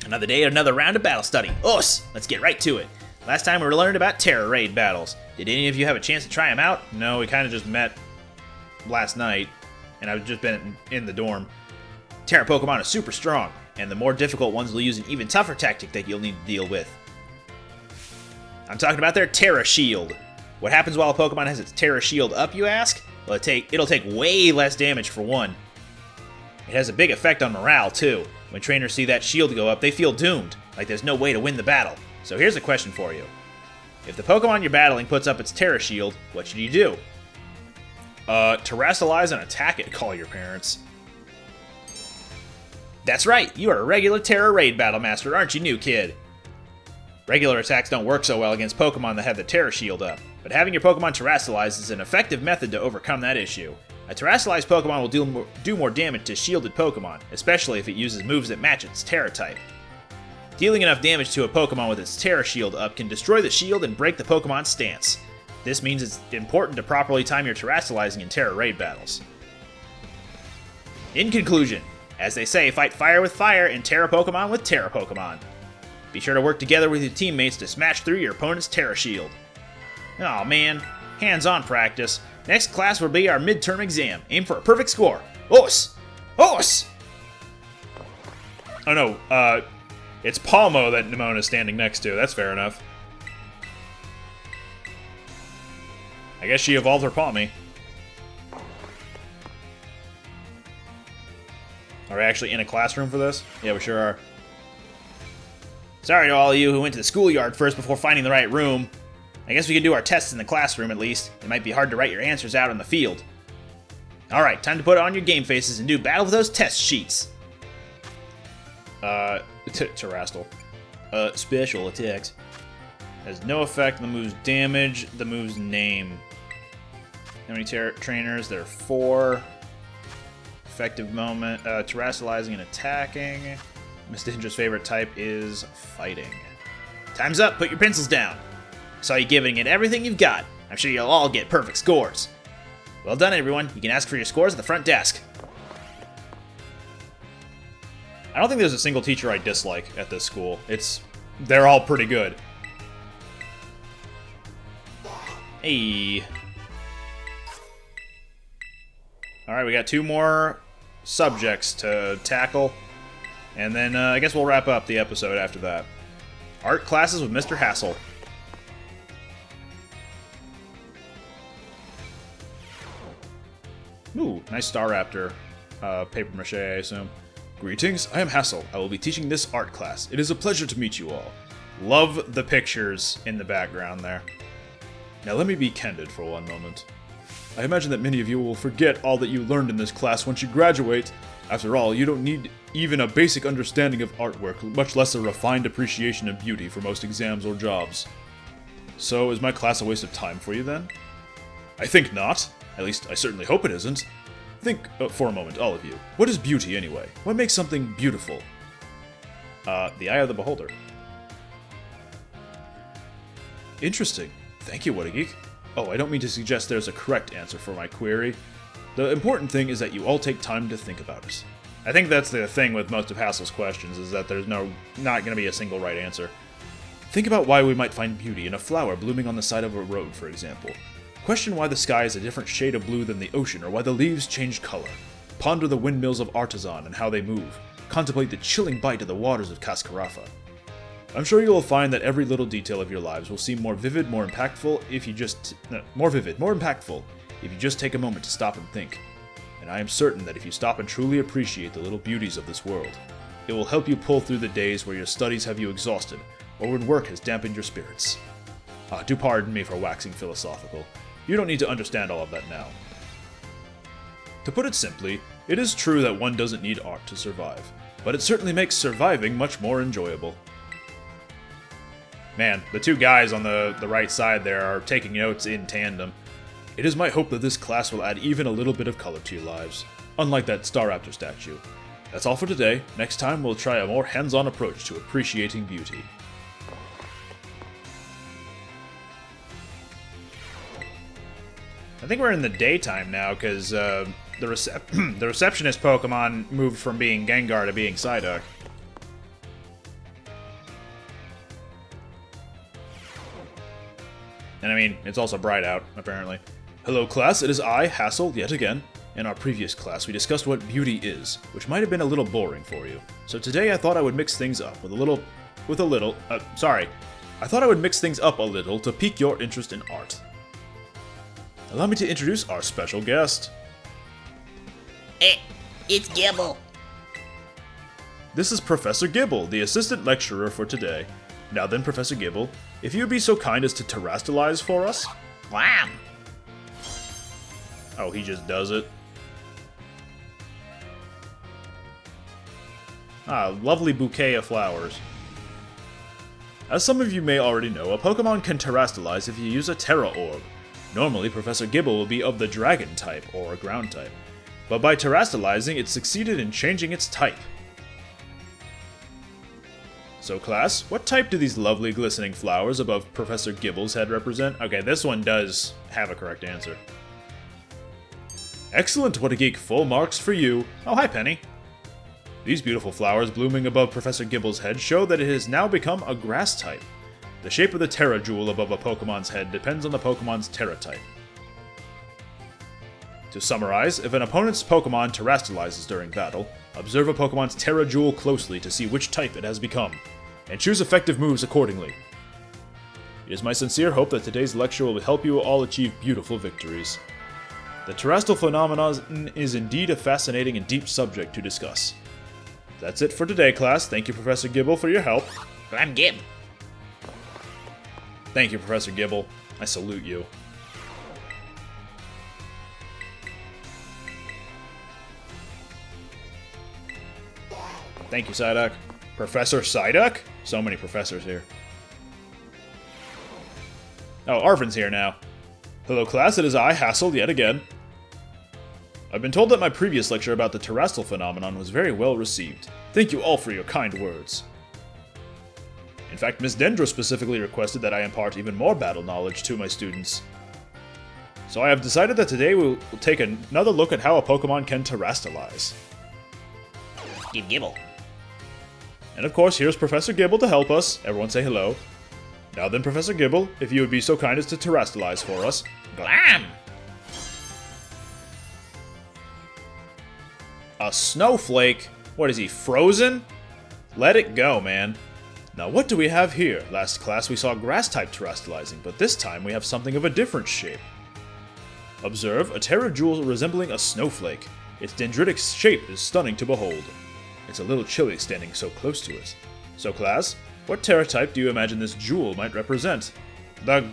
Another day, another round of battle study. Us! Let's get right to it. Last time we learned about Terra Raid battles. Did any of you have a chance to try them out? No, we kind of just met last night, and I've just been in the dorm. Terra Pokemon are super strong, and the more difficult ones will use an even tougher tactic that you'll need to deal with. I'm talking about their Terra Shield. What happens while a Pokemon has its Terra Shield up, you ask? Well, it'll take way less damage for one. It has a big effect on morale, too. When trainers see that shield go up, they feel doomed, like there's no way to win the battle. So here's a question for you. If the Pokemon you're battling puts up its Terra Shield, what should you do? Terrestrialize and attack it, call your parents. That's right, you are a regular Terra Raid Battle Master, aren't you, new kid? Regular attacks don't work so well against Pokemon that have the Terra Shield up, but having your Pokemon terrestrialized is an effective method to overcome that issue. A terrestrialized Pokemon will do more damage to shielded Pokemon, especially if it uses moves that match its Terra type. Dealing enough damage to a Pokemon with its Terra Shield up can destroy the shield and break the Pokemon's stance. This means it's important to properly time your terrestrializing in Terra Raid battles. In conclusion, as they say, fight fire with fire and Terra Pokemon with Terra Pokemon. Be sure to work together with your teammates to smash through your opponent's Terra Shield. Aw man, hands-on practice. Next class will be our midterm exam. Aim for a perfect score. Os! Os! Oh no, it's Palmo that Nemona's standing next to. That's fair enough. I guess she evolved her Palmy. Are we actually in a classroom for this? Yeah, we sure are. Sorry to all of you who went to the schoolyard first before finding the right room. I guess we can do our tests in the classroom at least. It might be hard to write your answers out in the field. Alright, time to put on your game faces and do battle with those test sheets. Terrastal. Special attacks. Has no effect on the move's damage, the move's name. How many trainers? There are 4. Effective moment, terrestrializing and attacking. Miss Dindra's favorite type is fighting. Time's up, put your pencils down. Saw you giving it everything you've got. I'm sure you'll all get perfect scores. Well done, everyone. You can ask for your scores at the front desk. I don't think there's a single teacher I dislike at this school. They're all pretty good. Hey. Alright, we got 2 more subjects to tackle. And then I guess we'll wrap up the episode after that. Art classes with Mr. Hassel. Ooh, nice Staraptor. Paper mache, I assume. Greetings, I am Hassel. I will be teaching this art class. It is a pleasure to meet you all. Love the pictures in the background there. Now let me be candid for one moment. I imagine that many of you will forget all that you learned in this class once you graduate. After all, you don't need even a basic understanding of artwork, much less a refined appreciation of beauty for most exams or jobs. So, is my class a waste of time for you then? I think not. At least, I certainly hope it isn't. Think for a moment, all of you. What is beauty anyway? What makes something beautiful? The eye of the beholder. Interesting. Thank you, Wakey-wakey. Oh, I don't mean to suggest there's a correct answer for my query. The important thing is that you all take time to think about it. I think that's the thing with most of Hassel's questions, is that there's not going to be a single right answer. Think about why we might find beauty in a flower blooming on the side of a road, for example. Question why the sky is a different shade of blue than the ocean, or why the leaves change color. Ponder the windmills of Artisan and how they move. Contemplate the chilling bite of the waters of Cascarafa. I'm sure you will find that every little detail of your lives will seem more vivid, more impactful if you just... more impactful if you just take a moment to stop and think. And I am certain that if you stop and truly appreciate the little beauties of this world, it will help you pull through the days where your studies have you exhausted, or when work has dampened your spirits. Do pardon me for waxing philosophical. You don't need to understand all of that now. To put it simply, it is true that one doesn't need art to survive, but it certainly makes surviving much more enjoyable. Man, the 2 guys on the right side there are taking notes in tandem. It is my hope that this class will add even a little bit of color to your lives, unlike that Staraptor statue. That's all for today. Next time we'll try a more hands-on approach to appreciating beauty. I think we're in the daytime now, because the receptionist Pokemon moved from being Gengar to being Psyduck. And I mean, it's also bright out, apparently. Hello class, it is I, Hassel, yet again. In our previous class, we discussed what beauty is, which might have been a little boring for you. So today I thought I would mix things up I thought I would mix things up a little to pique your interest in art. Allow me to introduce our special guest. It's Gibble. This is Professor Gibble, the assistant lecturer for today. Now then, Professor Gibble, if you would be so kind as to terrestrialize for us? Wham! Oh, he just does it. Ah, lovely bouquet of flowers. As some of you may already know, a Pokemon can terastallize if you use a Terra Orb. Normally, Professor Gibble will be of the Dragon type, or Ground type. But by terastallizing, it succeeded in changing its type. So class, what type do these lovely glistening flowers above Professor Gibble's head represent? Okay, this one does have a correct answer. Excellent, what a geek, full marks for you. Oh, hi Penny. These beautiful flowers blooming above Professor Gibble's head show that it has now become a grass type. The shape of the Terra Jewel above a Pokemon's head depends on the Pokemon's Terra type. To summarize, if an opponent's Pokemon terastallizes during battle, observe a Pokemon's Terra Jewel closely to see which type it has become, and choose effective moves accordingly. It is my sincere hope that today's lecture will help you all achieve beautiful victories. The terrestrial phenomenon is indeed a fascinating and deep subject to discuss. That's it for today, class. Thank you, Professor Gibble, for your help. I'm Gib. Thank you, Professor Gibble. I salute you. Thank you, Psyduck. Professor Psyduck? So many professors here. Oh, Arvin's here now. Hello, class. It is I, Hassel, yet again. I've been told that my previous lecture about the terrestrial phenomenon was very well received. Thank you all for your kind words. In fact, Miss Dendro specifically requested that I impart even more battle knowledge to my students. So I have decided that today we'll take another look at how a Pokemon can terastallize. Gibble. And of course, here's Professor Gibble to help us. Everyone say hello. Now then, Professor Gibble, if you would be so kind as to terastallize for us. Glam! A snowflake? What is he, frozen? Let it go, man. Now what do we have here? Last class we saw grass-type terastallizing, but this time we have something of a different shape. Observe, a Terra Jewel resembling a snowflake. Its dendritic shape is stunning to behold. It's a little chilly standing so close to it. So class, what Terra type do you imagine this jewel might represent? The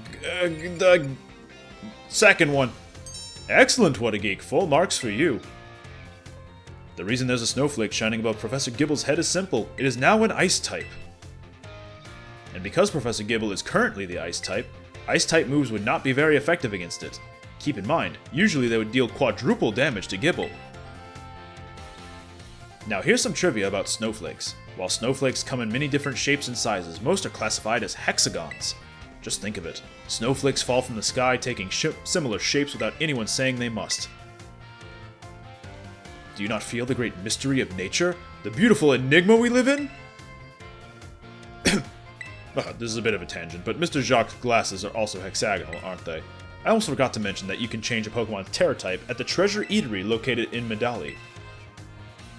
second one. Excellent, what a geek. Full marks for you. The reason there's a snowflake shining above Professor Gibble's head is simple. It is now an ice type. And because Professor Gibble is currently the ice type moves would not be very effective against it. Keep in mind, usually they would deal quadruple damage to Gibble. Now here's some trivia about snowflakes. While snowflakes come in many different shapes and sizes, most are classified as hexagons. Just think of it. Snowflakes fall from the sky taking similar shapes without anyone saying they must. Do you not feel the great mystery of nature? The beautiful enigma we live in? This is a bit of a tangent, but Mr. Jacques' glasses are also hexagonal, aren't they? I almost forgot to mention that you can change a Pokemon's Terra type at the Treasure Eatery located in Medali.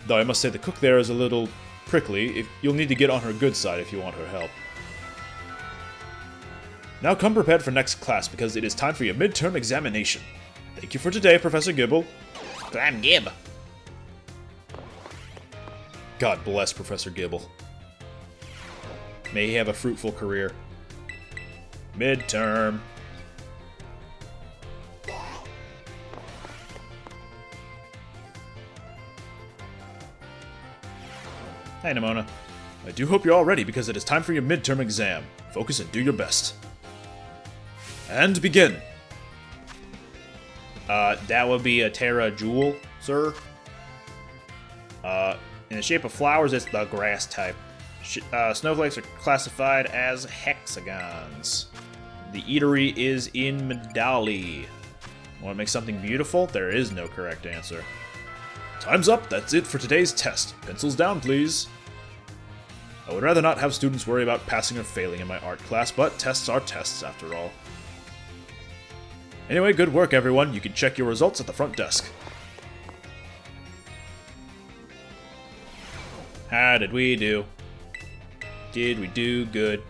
Though I must say the cook there is a little prickly. You'll need to get on her good side if you want her help. Now come prepared for next class because it is time for your midterm examination. Thank you for today, Professor Gibble. I'm Gib. God bless Professor Gibble. May he have a fruitful career. Midterm. Hey, Nimona. I do hope you're all ready because it is time for your midterm exam. Focus and do your best. And begin. That would be a Terra Jewel, sir. In the shape of flowers, it's the grass type. Snowflakes are classified as hexagons. The eatery is in Medali. Want to make something beautiful? There is no correct answer. Time's up. That's it for today's test. Pencils down, please. I would rather not have students worry about passing or failing in my art class, but tests are tests after all. Anyway, good work, everyone. You can check your results at the front desk. How did we do? Did we do good?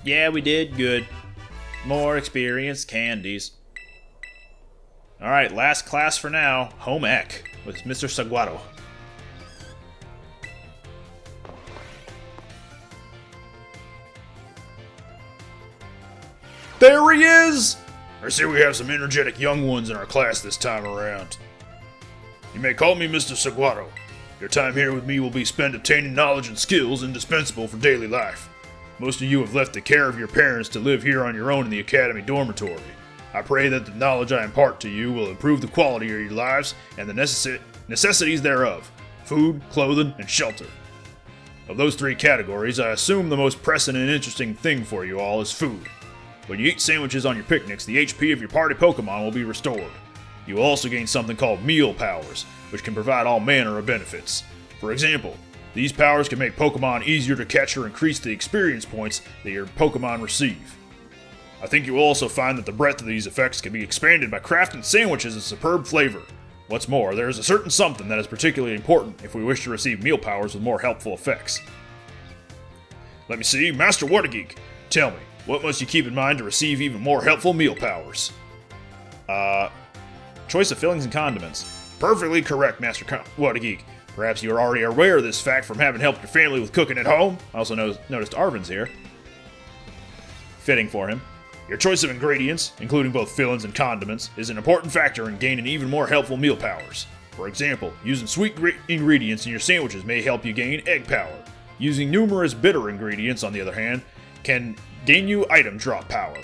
Yeah, we did good. More experience candies. Alright, last class for now. Home ec with Mr. Saguaro. There he is! I see we have some energetic young ones in our class this time around. You may call me Mr. Saguaro. If Your time here with me will be spent obtaining knowledge and skills indispensable for daily life. Most of you have left the care of your parents to live here on your own in the Academy dormitory. I pray that the knowledge I impart to you will improve the quality of your lives and the necessities thereof: food, clothing, and shelter. Of those three categories, I assume the most pressing and interesting thing for you all is food. When you eat sandwiches on your picnics, the HP of your party Pokemon will be restored. You will also gain something called meal powers, which can provide all manner of benefits. For example, these powers can make Pokemon easier to catch or increase the experience points that your Pokemon receive. I think you will also find that the breadth of these effects can be expanded by crafting sandwiches of superb flavor. What's more, there is a certain something that is particularly important if we wish to receive meal powers with more helpful effects. Let me see, Master Wakey-wakey, tell me, what must you keep in mind to receive even more helpful meal powers? Choice of fillings and condiments. Perfectly correct, Master Wakey-wakey. Perhaps you are already aware of this fact from having helped your family with cooking at home. I also noticed Arvin's here. Fitting for him. Your choice of ingredients, including both fillings and condiments, is an important factor in gaining even more helpful meal powers. For example, using sweet ingredients in your sandwiches may help you gain egg power. Using numerous bitter ingredients, on the other hand, can gain you item drop power.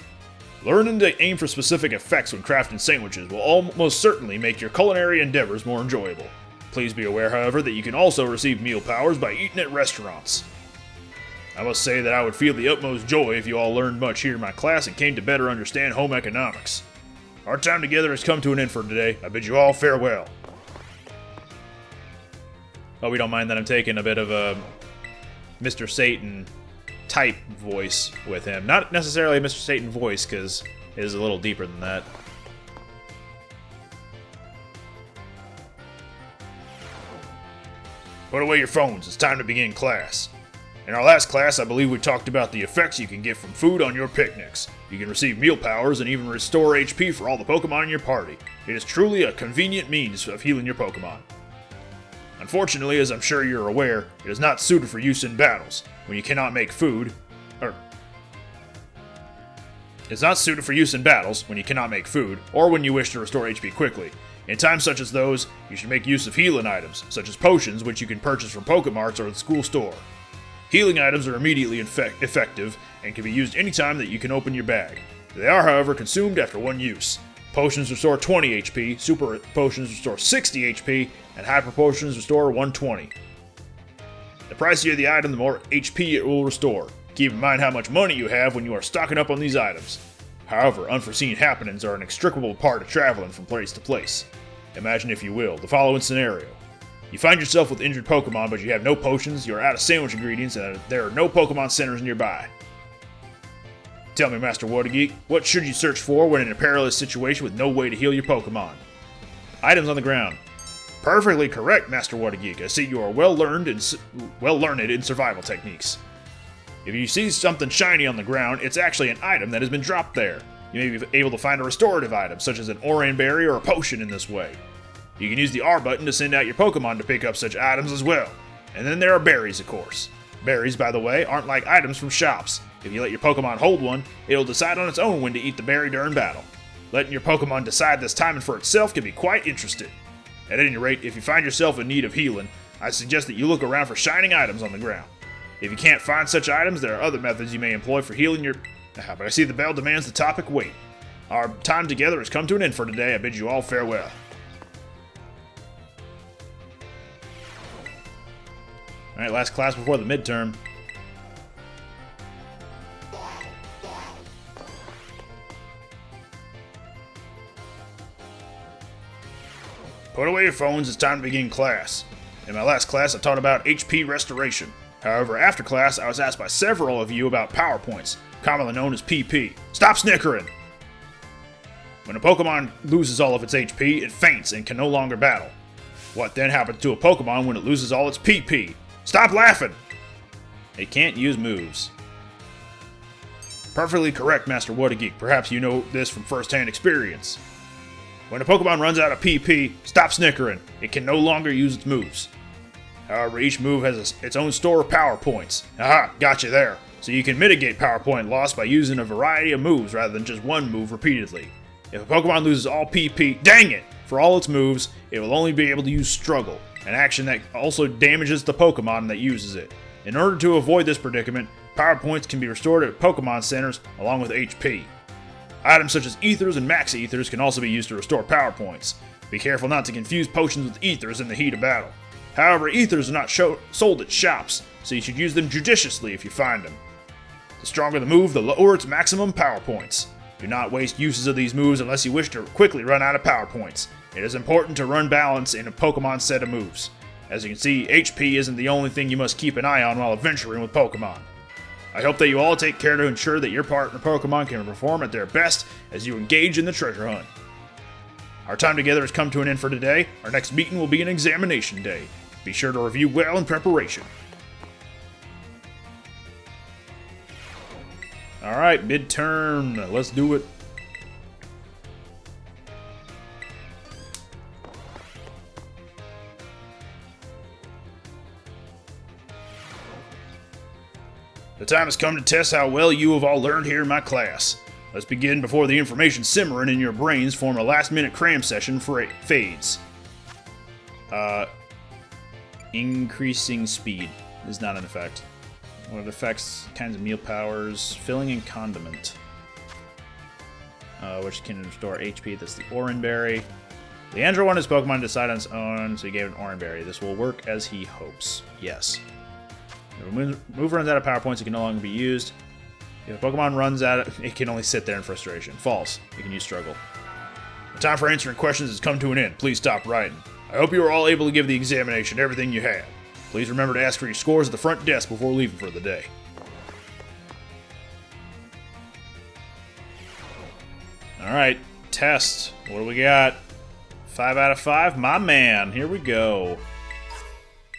Learning to aim for specific effects when crafting sandwiches will almost certainly make your culinary endeavors more enjoyable. Please be aware, however, that you can also receive meal powers by eating at restaurants. I must say that I would feel the utmost joy if you all learned much here in my class and came to better understand home economics. Our time together has come to an end for today. I bid you all farewell. Oh, we don't mind that I'm taking a bit of a Mr. Satan type voice with him. Not necessarily a Mr. Satan voice, because it is a little deeper than that. Put away your phones, it's time to begin class. In our last class, I believe we talked about the effects you can get from food on your picnics. You can receive meal powers and even restore HP for all the Pokemon in your party. It is truly a convenient means of healing your Pokemon. Unfortunately, as I'm sure you're aware, it is not suited for use in battles, when you cannot make food, It's not suited for use in battles, when you cannot make food, or when you wish to restore HP quickly. In times such as those, you should make use of healing items, such as potions which you can purchase from Pokemarts or the school store. Healing items are immediately effective, and can be used anytime that you can open your bag. They are, however, consumed after one use. Potions restore 20 HP, Super Potions restore 60 HP, and Hyper Potions restore 120. The pricier the item, the more HP it will restore. Keep in mind how much money you have when you are stocking up on these items. However, unforeseen happenings are an inextricable part of traveling from place to place. Imagine, if you will, the following scenario. You find yourself with injured Pokemon, but you have no potions, you are out of sandwich ingredients, and there are no Pokemon centers nearby. Tell me, Master Wakey-wakey, what should you search for when in a perilous situation with no way to heal your Pokemon? Items on the ground. Perfectly correct, Master Wakey-wakey. I see you are well learned in survival techniques. If you see something shiny on the ground, it's actually an item that has been dropped there. You may be able to find a restorative item, such as an Oran Berry or a potion in this way. You can use the R button to send out your Pokemon to pick up such items as well. And then there are berries, of course. Berries, by the way, aren't like items from shops. If you let your Pokemon hold one, it'll decide on its own when to eat the berry during battle. Letting your Pokemon decide this timing for itself can be quite interesting. At any rate, if you find yourself in need of healing, I suggest that you look around for shining items on the ground. If you can't find such items, there are other methods you may employ for healing your... But I see the bell demands the topic wait. Our time together has come to an end for today. I bid you all farewell. Alright, last class before the midterm. Put away your phones, it's time to begin class. In my last class, I taught about HP restoration. However, after class, I was asked by several of you about power points, commonly known as PP. Stop snickering! When a Pokemon loses all of its HP, it faints and can no longer battle. What then happens to a Pokemon when it loses all its PP? Stop laughing! It can't use moves. Perfectly correct, Master Wakey-wakey. Perhaps you know this from first-hand experience. When a Pokemon runs out of PP, stop snickering. It can no longer use its moves. However, each move has its own store of power points. Aha, got you there. So you can mitigate power point loss by using a variety of moves rather than just one move repeatedly. If a Pokemon loses all PP, dang it! For all its moves, it will only be able to use Struggle. an action that also damages the Pokemon that uses it. In order to avoid this predicament, power points can be restored at Pokemon centers along with HP. Items such as ethers and max ethers can also be used to restore power points. Be careful not to confuse potions with ethers in the heat of battle. However, ethers are not sold at shops, so you should use them judiciously if you find them. The stronger the move, the lower its maximum power points. Do not waste uses of these moves unless you wish to quickly run out of power points. It is important to run balance in a Pokemon set of moves. As you can see, HP isn't the only thing you must keep an eye on while adventuring with Pokemon. I hope that you all take care to ensure that your partner Pokemon can perform at their best as you engage in the treasure hunt. Our time together has come to an end for today. Our next meeting will be an examination day. Be sure to review well in preparation. Alright, midterm. Let's do it. The time has come to test how well you have all learned here in my class. Let's begin before the information simmering in your brains form a last-minute cram session fades. Increasing speed is not an effect. What affects kinds of meal powers? Filling and condiment. Which can restore HP. That's the Oranberry. Leandro wanted his Pokemon to decide on its own, so he gave it an Oranberry. This will work as he hopes. Yes. If a move runs out of power points, it can no longer be used. If a Pokemon runs out, it can only sit there in frustration. False. It can use Struggle. The time for answering questions has come to an end. Please stop writing. I hope you are all able to give the examination everything you had. Please remember to ask for your scores at the front desk before leaving for the day. Alright, test. What do we got? 5 out of 5? My man, here we go.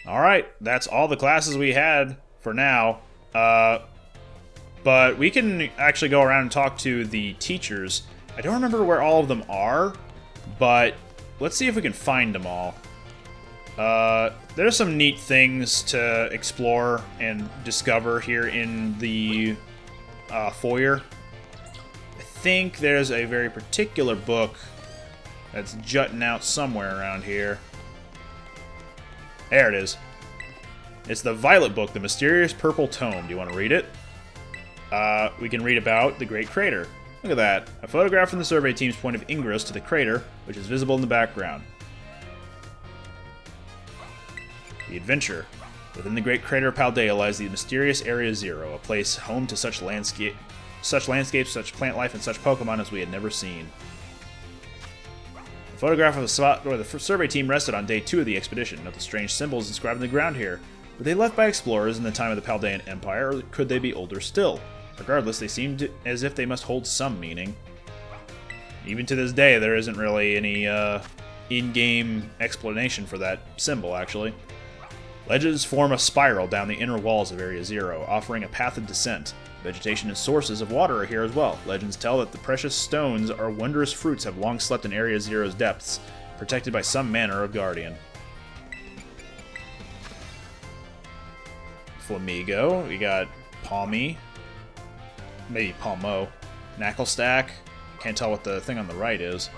Alright, that's all the classes we had for now. But we can actually go around and talk to the teachers. I don't remember where all of them are, but let's see if we can find them all. There's some neat things to explore and discover here in the foyer. I think there's a very particular book that's jutting out somewhere around here. There it is. It's the Violet Book, the Mysterious Purple Tome. Do you want to read it? We can read about the Great Crater. Look at that. A photograph from the survey team's point of ingress to the crater, which is visible in the background. The Adventure. Within the Great Crater of Paldea lies the mysterious Area Zero, a place home to such landscapes, such plant life, and such Pokemon as we had never seen. A photograph of the spot where the survey team rested on day 2 of the expedition. Note the strange symbols inscribed in the ground here. Were they left by explorers in the time of the Paldean Empire, or could they be older still? Regardless, they seemed as if they must hold some meaning. Even to this day, there isn't really any in-game explanation for that symbol, actually. Legends form a spiral down the inner walls of Area Zero, offering a path of descent. Vegetation and sources of water are here as well. Legends tell that the precious stones or wondrous fruits have long slept in Area Zero's depths, protected by some manner of guardian. Flamigo, we got Palmy, maybe Palmo, Knacklestack, can't tell what the thing on the right is.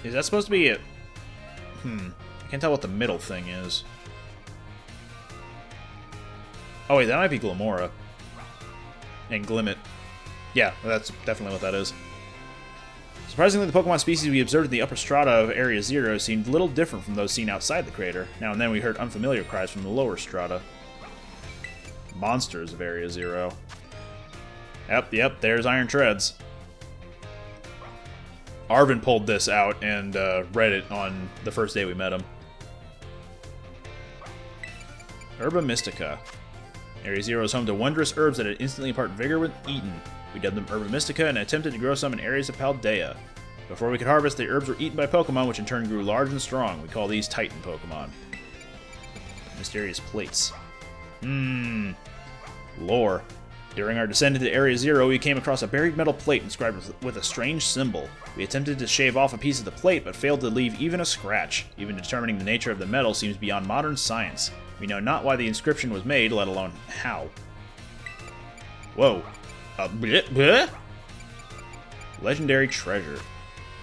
Is that supposed to be a... I can't tell what the middle thing is. Oh wait, that might be Glamora. And Glimmet. Yeah, that's definitely what that is. Surprisingly, the Pokemon species we observed in the upper strata of Area Zero seemed little different from those seen outside the crater. Now and then we heard unfamiliar cries from the lower strata. Monsters of Area Zero. Yep, there's Iron Treads. Arvin pulled this out and read it on the first day we met him. Herba Mystica. Area Zero is home to wondrous herbs that instantly impart vigor when eaten. We dubbed them Herba Mystica and attempted to grow some in areas of Paldea. Before we could harvest, the herbs were eaten by Pokemon, which in turn grew large and strong. We call these Titan Pokemon. Mysterious plates. Lore. During our descent into Area Zero, we came across a buried metal plate inscribed with a strange symbol. We attempted to shave off a piece of the plate, but failed to leave even a scratch. Even determining the nature of the metal seems beyond modern science. We know not why the inscription was made, let alone how. Whoa. Legendary treasure.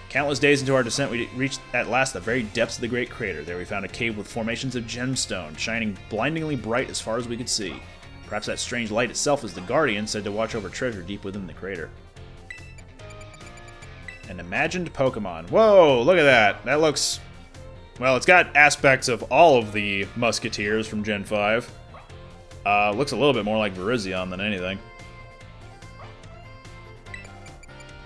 Countless days into our descent, we reached at last the very depths of the great crater. There we found a cave with formations of gemstone, shining blindingly bright as far as we could see. Perhaps that strange light itself is the guardian said to watch over treasure deep within the crater. An imagined Pokemon. Whoa, look at that. That looks... well, it's got aspects of all of the Musketeers from Gen 5. Looks a little bit more like Virizion than anything.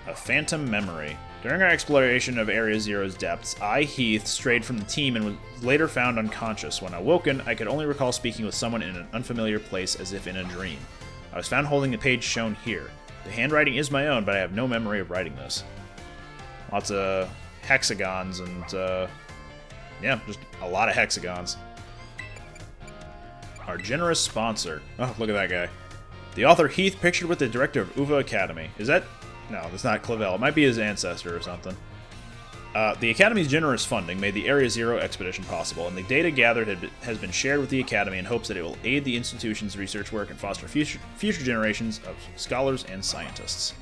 A phantom memory. During our exploration of Area Zero's depths, I, Heath, strayed from the team and was later found unconscious. When awoken, I could only recall speaking with someone in an unfamiliar place as if in a dream. I was found holding the page shown here. The handwriting is my own, but I have no memory of writing this. Lots of hexagons and, yeah, just a lot of hexagons. Our generous sponsor. Oh, look at that guy. The author Heath pictured with the director of Uva Academy. Is that... no, that's not Clavel. It might be his ancestor or something. The Academy's generous funding made the Area Zero expedition possible, and the data gathered has been shared with the Academy in hopes that it will aid the institution's research work and foster future generations of scholars and scientists.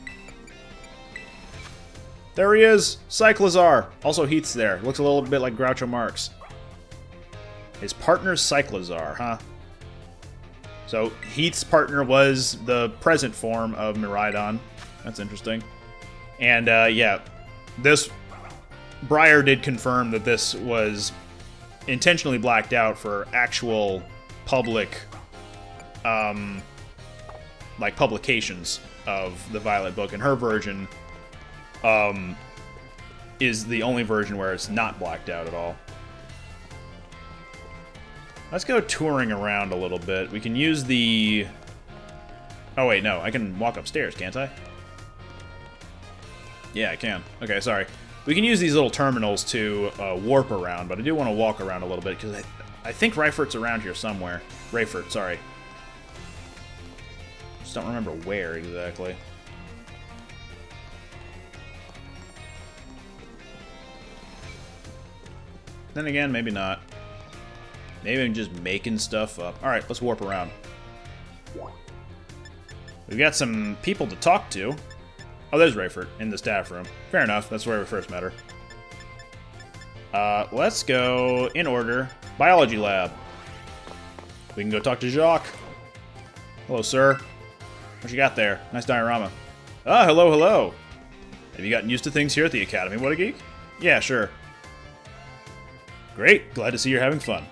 There he is! Cyclizar! Also Heath's there. Looks a little bit like Groucho Marx. His partner's Cyclizar, huh? So Heath's partner was the present form of Miraidon. That's interesting. And, yeah, this... Breyer did confirm that this was intentionally blacked out for actual public, like, publications of the Violet book. And her version, is the only version where it's not blacked out at all. Let's go touring around a little bit. We can use the... oh, wait, no. I can walk upstairs, can't I? Yeah, I can. Okay, sorry. We can use these little terminals to warp around, but I do want to walk around a little bit, because I think Rayfort's around here somewhere. Rayfort, sorry. Just don't remember where exactly. Then again, maybe not. Maybe I'm just making stuff up. Alright, let's warp around. We've got some people to talk to. Oh, there's Rayford in the staff room. Fair enough, that's where we first met her. Let's go in order. Biology lab. We can go talk to Jacques. Hello, sir. What you got there? Nice diorama. Ah, hello, hello. Have you gotten used to things here at the Academy, What a Geek? Yeah, sure. Great, glad to see you're having fun.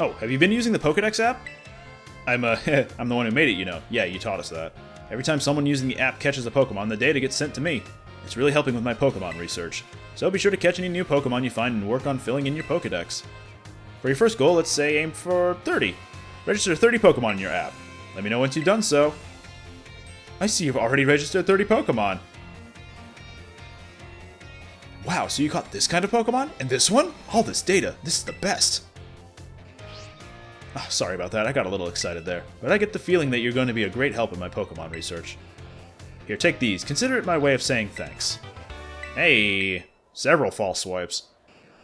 Oh, have you been using the Pokédex app? I'm the one who made it, you know. Yeah, you taught us that. Every time someone using the app catches a Pokemon, the data gets sent to me. It's really helping with my Pokemon research. So be sure to catch any new Pokemon you find and work on filling in your Pokédex. For your first goal, let's say aim for 30. Register 30 Pokemon in your app. Let me know once you've done so. I see you've already registered 30 Pokemon. Wow, so you caught this kind of Pokemon? And this one? All this data. This is the best. Oh, sorry about that, I got a little excited there. But I get the feeling that you're going to be a great help in my Pokemon research. Here, take these. Consider it my way of saying thanks. Hey, several false swipes.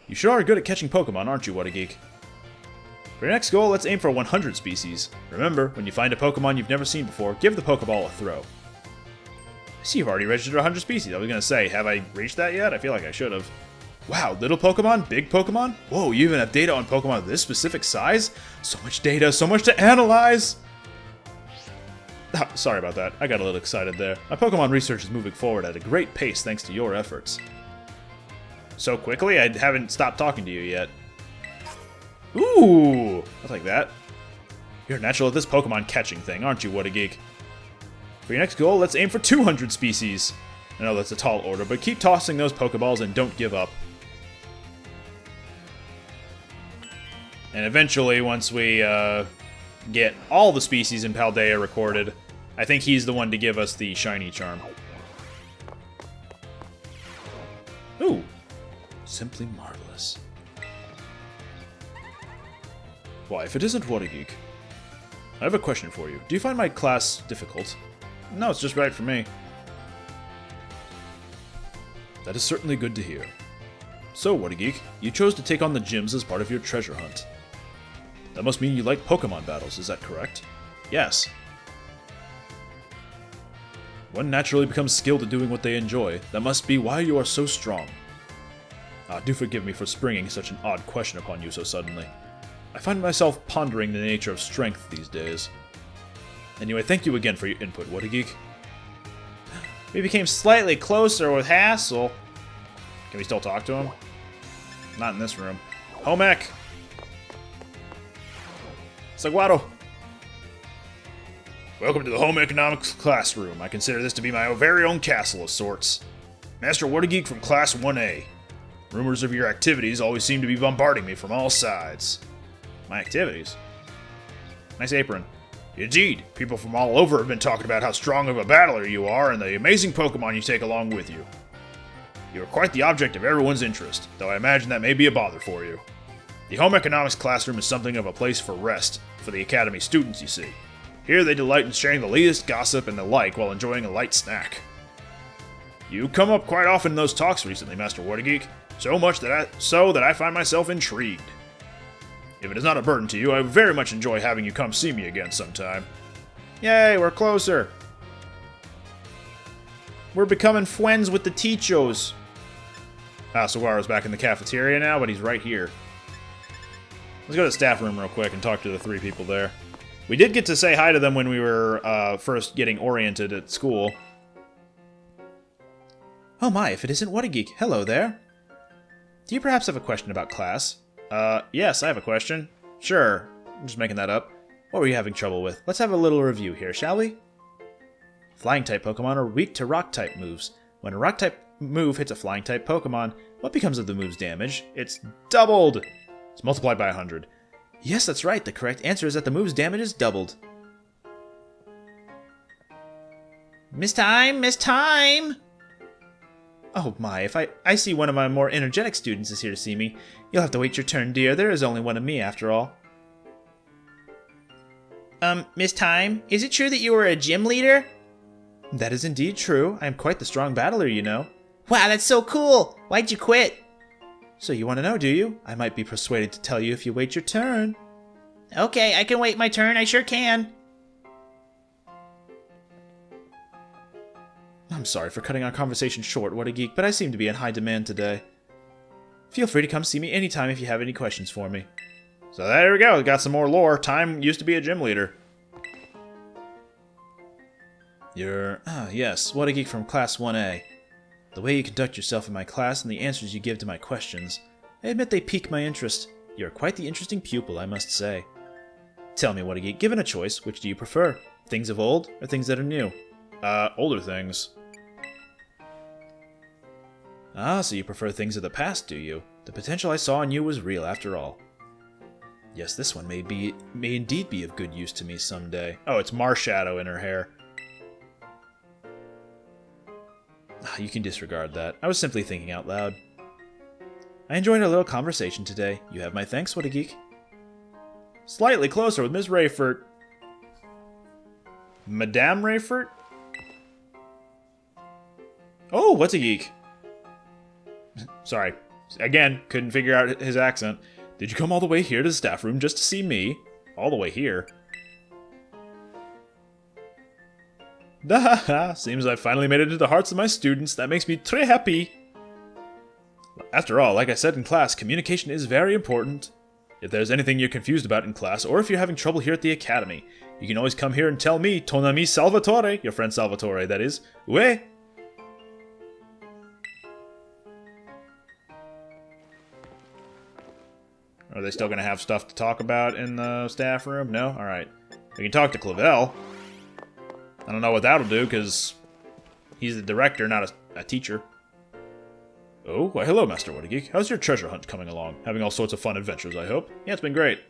You sure are good at catching Pokemon, aren't you, What a Geek? For your next goal, let's aim for 100 species. Remember, when you find a Pokemon you've never seen before, give the Pokeball a throw. I see you've already registered 100 species. I was going to say, have I reached that yet? I feel like I should have. Wow, little Pokemon? Big Pokemon? Whoa, you even have data on Pokemon of this specific size? So much data, so much to analyze! Oh, sorry about that, I got a little excited there. My Pokemon research is moving forward at a great pace thanks to your efforts. So quickly? I haven't stopped talking to you yet. Ooh! I'll take that. You're natural at this Pokemon catching thing, aren't you, What a Geek? For your next goal, let's aim for 200 species. I know that's a tall order, but keep tossing those Pokeballs and don't give up. And eventually, once we get all the species in Paldea recorded, I think he's the one to give us the shiny charm. Ooh. Simply marvelous. Why, if it isn't What a Geek. I have a question for you. Do you find my class difficult? No, it's just right for me. That is certainly good to hear. So, What a Geek, you chose to take on the gyms as part of your treasure hunt. That must mean you like Pokemon battles, is that correct? Yes. One naturally becomes skilled at doing what they enjoy. That must be why you are so strong. Do forgive me for springing such an odd question upon you so suddenly. I find myself pondering the nature of strength these days. Anyway, thank you again for your input, Wakey-geek. We became slightly closer with Hassel. Can we still talk to him? Not in this room. Home ec! Saguaro! Welcome to the home economics classroom. I consider this to be my very own castle of sorts. Master Wakey-geek from Class 1A. Rumors of your activities always seem to be bombarding me from all sides. My activities? Nice apron. Indeed, people from all over have been talking about how strong of a battler you are and the amazing Pokémon you take along with you. You are quite the object of everyone's interest, though I imagine that may be a bother for you. The home economics classroom is something of a place for rest for the Academy students, you see. Here they delight in sharing the latest gossip and the like while enjoying a light snack. You come up quite often in those talks recently, Master Wakey-geek, so much that I find myself intrigued. If it is not a burden to you, I very much enjoy having you come see me again sometime. Yay, we're closer. We're becoming friends with the teachers. Saguaro's back in the cafeteria now, but he's right here. Let's go to the staff room real quick and talk to the three people there. We did get to say hi to them when we were first getting oriented at school. Oh my, if it isn't Wakey-geek. Hello there. Do you perhaps have a question about class? Yes, I have a question. Sure, I'm just making that up. What were you having trouble with? Let's have a little review here, shall we? Flying-type Pokemon are weak to Rock-type moves. When a Rock-type move hits a Flying-type Pokemon, what becomes of the move's damage? It's doubled! It's multiplied by 100. Yes, that's right. The correct answer is that the move's damage is doubled. Miss Time! Miss Time! Oh my, if I see one of my more energetic students is here to see me. You'll have to wait your turn, dear. There is only one of me, after all. Miss Time, is it true that you were a gym leader? That is indeed true. I am quite the strong battler, you know. Wow, that's so cool! Why'd you quit? So you want to know, do you? I might be persuaded to tell you if you wait your turn. Okay, I can wait my turn. I sure can. I'm sorry for cutting our conversation short, Wakey-geek, but I seem to be in high demand today. Feel free to come see me anytime if you have any questions for me. So there we go, we got some more lore. Time used to be a gym leader. Yes, Wakey-geek from Class 1A. The way you conduct yourself in my class and the answers you give to my questions, I admit they pique my interest. You're quite the interesting pupil, I must say. Tell me, Wakey-geek, given a choice, which do you prefer? Things of old or things that are new? Older things. Ah, so you prefer things of the past, do you? The potential I saw in you was real, after all. Yes, this one may indeed be of good use to me someday. Oh, it's Marshadow in her hair. You can disregard that. I was simply thinking out loud. I enjoyed our little conversation today. You have my thanks, Wakey-geek. Slightly closer with Ms. Rayford. Madame Rayford? Oh, Wakey-geek. Sorry. Again, couldn't figure out his accent. Did you come all the way here to the staff room just to see me? All the way here? Seems I finally made it into the hearts of my students. That makes me très happy. After all, like I said in class, communication is very important. If there's anything you're confused about in class, or if you're having trouble here at the academy, you can always come here and tell me, ton ami Salvatore, your friend Salvatore, that is. Ouais. Are they still going to have stuff to talk about in the staff room? No? Alright. We can talk to Clavel. I don't know what that'll do, because he's the director, not a teacher. Oh, why hello, Master Wakey-geek. How's your treasure hunt coming along? Having all sorts of fun adventures, I hope? Yeah, it's been great.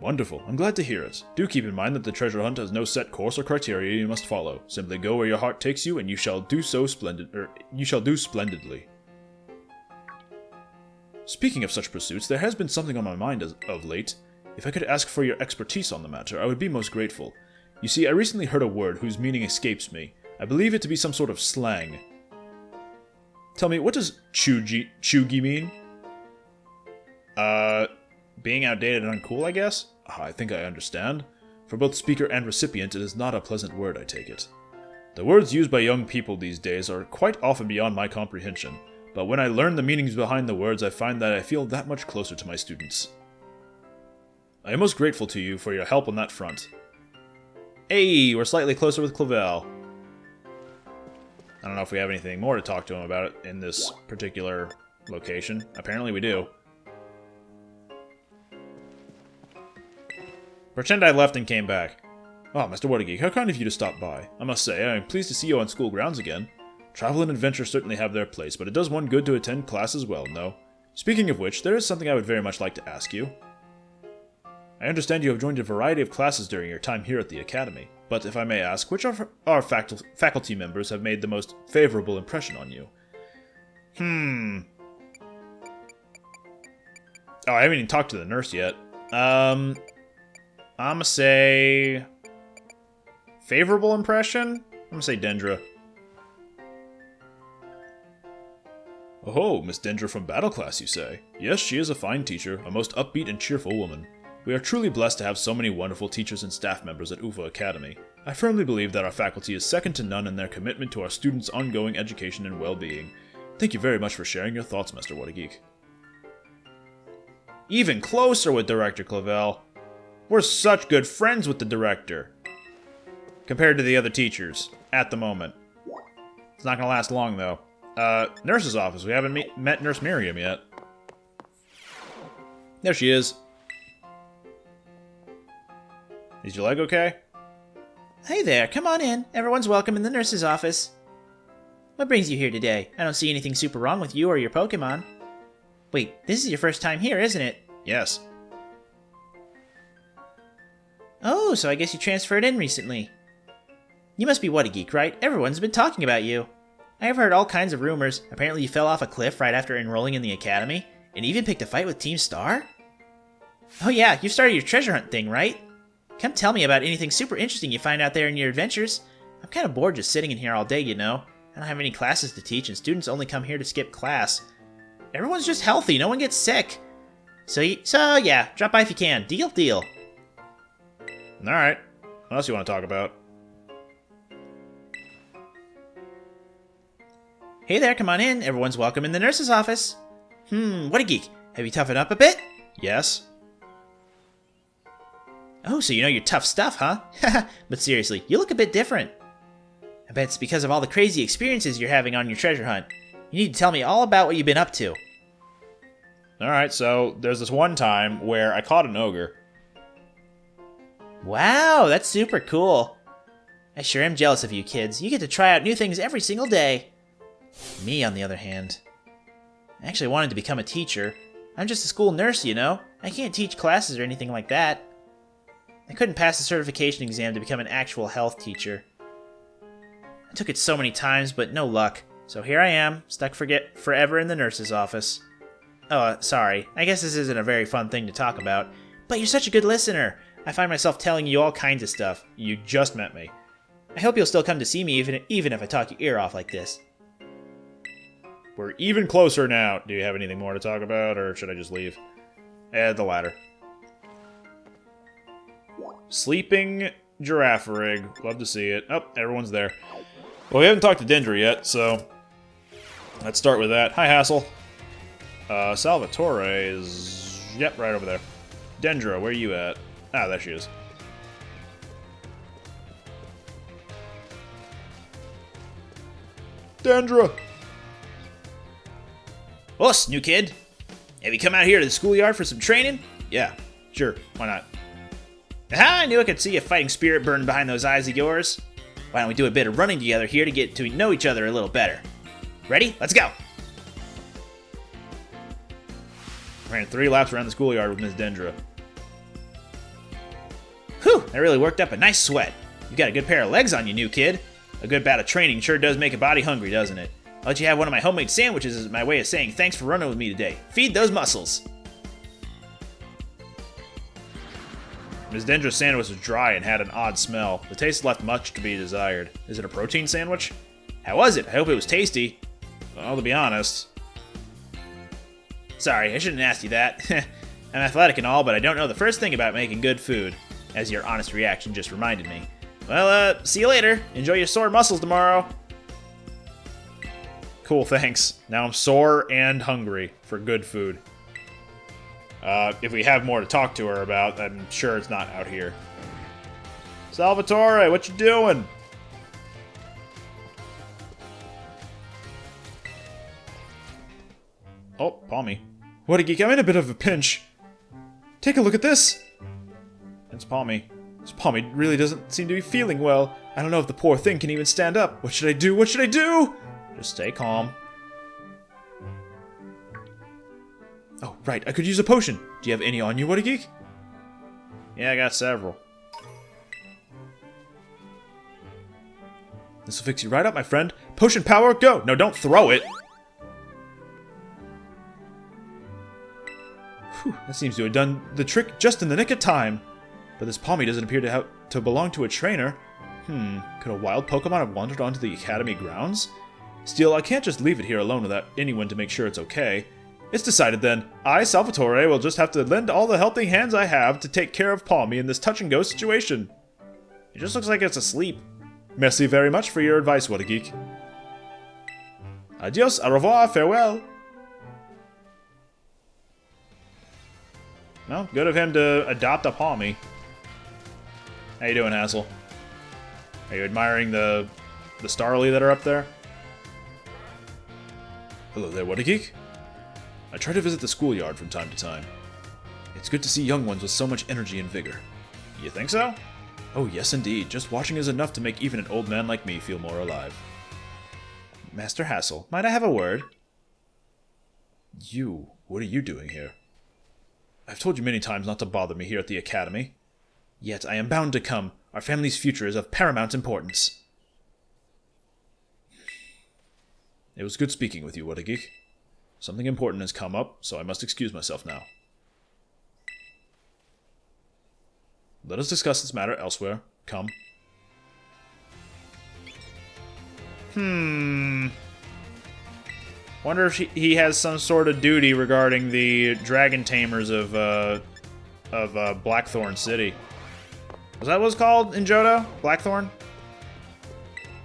Wonderful. I'm glad to hear it. Do keep in mind that the treasure hunt has no set course or criteria you must follow. Simply go where your heart takes you, and you shall do splendidly. Speaking of such pursuits, there has been something on my mind of late. If I could ask for your expertise on the matter, I would be most grateful. You see, I recently heard a word whose meaning escapes me. I believe it to be some sort of slang. Tell me, what does chuggy mean? Being outdated and uncool, I guess? I think I understand. For both speaker and recipient, it is not a pleasant word, I take it. The words used by young people these days are quite often beyond my comprehension, but when I learn the meanings behind the words, I find that I feel that much closer to my students. I am most grateful to you for your help on that front. Hey, we're slightly closer with Clavel. I don't know if we have anything more to talk to him about it in this particular location. Apparently we do. Pretend I left and came back. Oh, Mr. Wakey-wakey, how kind of you to stop by. I must say, I am pleased to see you on school grounds again. Travel and adventure certainly have their place, but it does one good to attend class as well, no? Speaking of which, there is something I would very much like to ask you. I understand you have joined a variety of classes during your time here at the Academy, but if I may ask, which of our faculty members have made the most favorable impression on you? Oh, I haven't even talked to the nurse yet. I'ma say... favorable impression? I'm gonna say Dendra. Oh, Miss Dendra from Battle Class, you say? Yes, she is a fine teacher, a most upbeat and cheerful woman. We are truly blessed to have so many wonderful teachers and staff members at UFA Academy. I firmly believe that our faculty is second to none in their commitment to our students' ongoing education and well-being. Thank you very much for sharing your thoughts, Mr. Wakey-wakey. Even closer with Director Clavel. We're such good friends with the director. Compared to the other teachers, at the moment. It's not gonna last long, though. Nurse's office. We haven't met Nurse Miriam yet. There she is. Is your leg okay? Hey there, come on in. Everyone's welcome in the nurse's office. What brings you here today? I don't see anything super wrong with you or your Pokémon. Wait, this is your first time here, isn't it? Yes. Oh, so I guess you transferred in recently. You must be Wakey-wakey, right? Everyone's been talking about you. I have heard all kinds of rumors. Apparently you fell off a cliff right after enrolling in the academy, and even picked a fight with Team Star? Oh yeah, you started your treasure hunt thing, right? Come tell me about anything super interesting you find out there in your adventures. I'm kind of bored just sitting in here all day, you know. I don't have any classes to teach, and students only come here to skip class. Everyone's just healthy, no one gets sick. So yeah, drop by if you can. Deal. Alright. What else you want to talk about? Hey there, come on in. Everyone's welcome in the nurse's office. Wakey-wakey, have you toughened up a bit? Yes. Oh, so you know your tough stuff, huh? But seriously, you look a bit different. I bet it's because of all the crazy experiences you're having on your treasure hunt. You need to tell me all about what you've been up to. Alright, so there's this one time where I caught an ogre. Wow, that's super cool. I sure am jealous of you kids. You get to try out new things every single day. Me, on the other hand. I actually wanted to become a teacher. I'm just a school nurse, you know. I can't teach classes or anything like that. I couldn't pass the certification exam to become an actual health teacher. I took it so many times, but no luck. So here I am, stuck forever in the nurse's office. Oh, sorry. I guess this isn't a very fun thing to talk about. But you're such a good listener. I find myself telling you all kinds of stuff. You just met me. I hope you'll still come to see me even if I talk your ear off like this. We're even closer now. Do you have anything more to talk about, or should I just leave? The ladder. Sleeping giraffe rig. Love to see it. Oh, everyone's there. Well, we haven't talked to Dendra yet, so let's start with that. Hi, Hassel. Salvatore is... Yep, right over there. Dendra, where are you at? Ah, there she is. Dendra! Us, new kid. Have you come out here to the schoolyard for some training? Yeah, sure. Why not? Aha, I knew I could see a fighting spirit burn behind those eyes of yours. Why don't we do a bit of running together here to get to know each other a little better? Ready? Let's go! Ran 3 laps around the schoolyard with Miss Dendra. Whew, that really worked up a nice sweat. You got a good pair of legs on you, new kid. A good bout of training sure does make a body hungry, doesn't it? I'll let you have one of my homemade sandwiches as my way of saying thanks for running with me today. Feed those muscles. Miss Dendra's sandwich was dry and had an odd smell. The taste left much to be desired. Is it a protein sandwich? How was it? I hope it was tasty. Well, to be honest. Sorry, I shouldn't ask you that. I'm athletic and all, but I don't know the first thing about making good food, as your honest reaction just reminded me. Well, see you later. Enjoy your sore muscles tomorrow. Cool, thanks. Now I'm sore and hungry for good food. If we have more to talk to her about, I'm sure it's not out here. Salvatore, what you doing? Oh, Palmy. Wakey-wakey, I'm in a bit of a pinch. Take a look at this. It's Palmy. This Palmy really doesn't seem to be feeling well. I don't know if the poor thing can even stand up. What should I do? What should I do? Just stay calm. Oh, right. I could use a potion. Do you have any on you, Wakey-wakey? Yeah, I got several. This will fix you right up, my friend. Potion power, go! No, don't throw it! Whew, that seems to have done the trick just in the nick of time. But this Palmy doesn't appear to belong to a trainer. Could a wild Pokemon have wandered onto the Academy grounds? Still, I can't just leave it here alone without anyone to make sure it's okay. It's decided then. I, Salvatore, will just have to lend all the helping hands I have to take care of Palmy in this touch-and-go situation. It just looks like it's asleep. Merci very much for your advice, Wakey-wakey. Adios, au revoir, farewell. Well, good of him to adopt a Palmy. How you doing, Hassel? Are you admiring the Starly that are up there? Hello there, Wakey-wakey. I try to visit the schoolyard from time to time. It's good to see young ones with so much energy and vigor. You think so? Oh, yes indeed. Just watching is enough to make even an old man like me feel more alive. Master Hassel, might I have a word? You? What are you doing here? I've told you many times not to bother me here at the Academy. Yet I am bound to come. Our family's future is of paramount importance. It was good speaking with you, Wakey-wakey. Something important has come up, so I must excuse myself now. Let us discuss this matter elsewhere. Come. Wonder if he has some sort of duty regarding the dragon tamers of Blackthorn City. Was that what it's called in Johto? Blackthorn?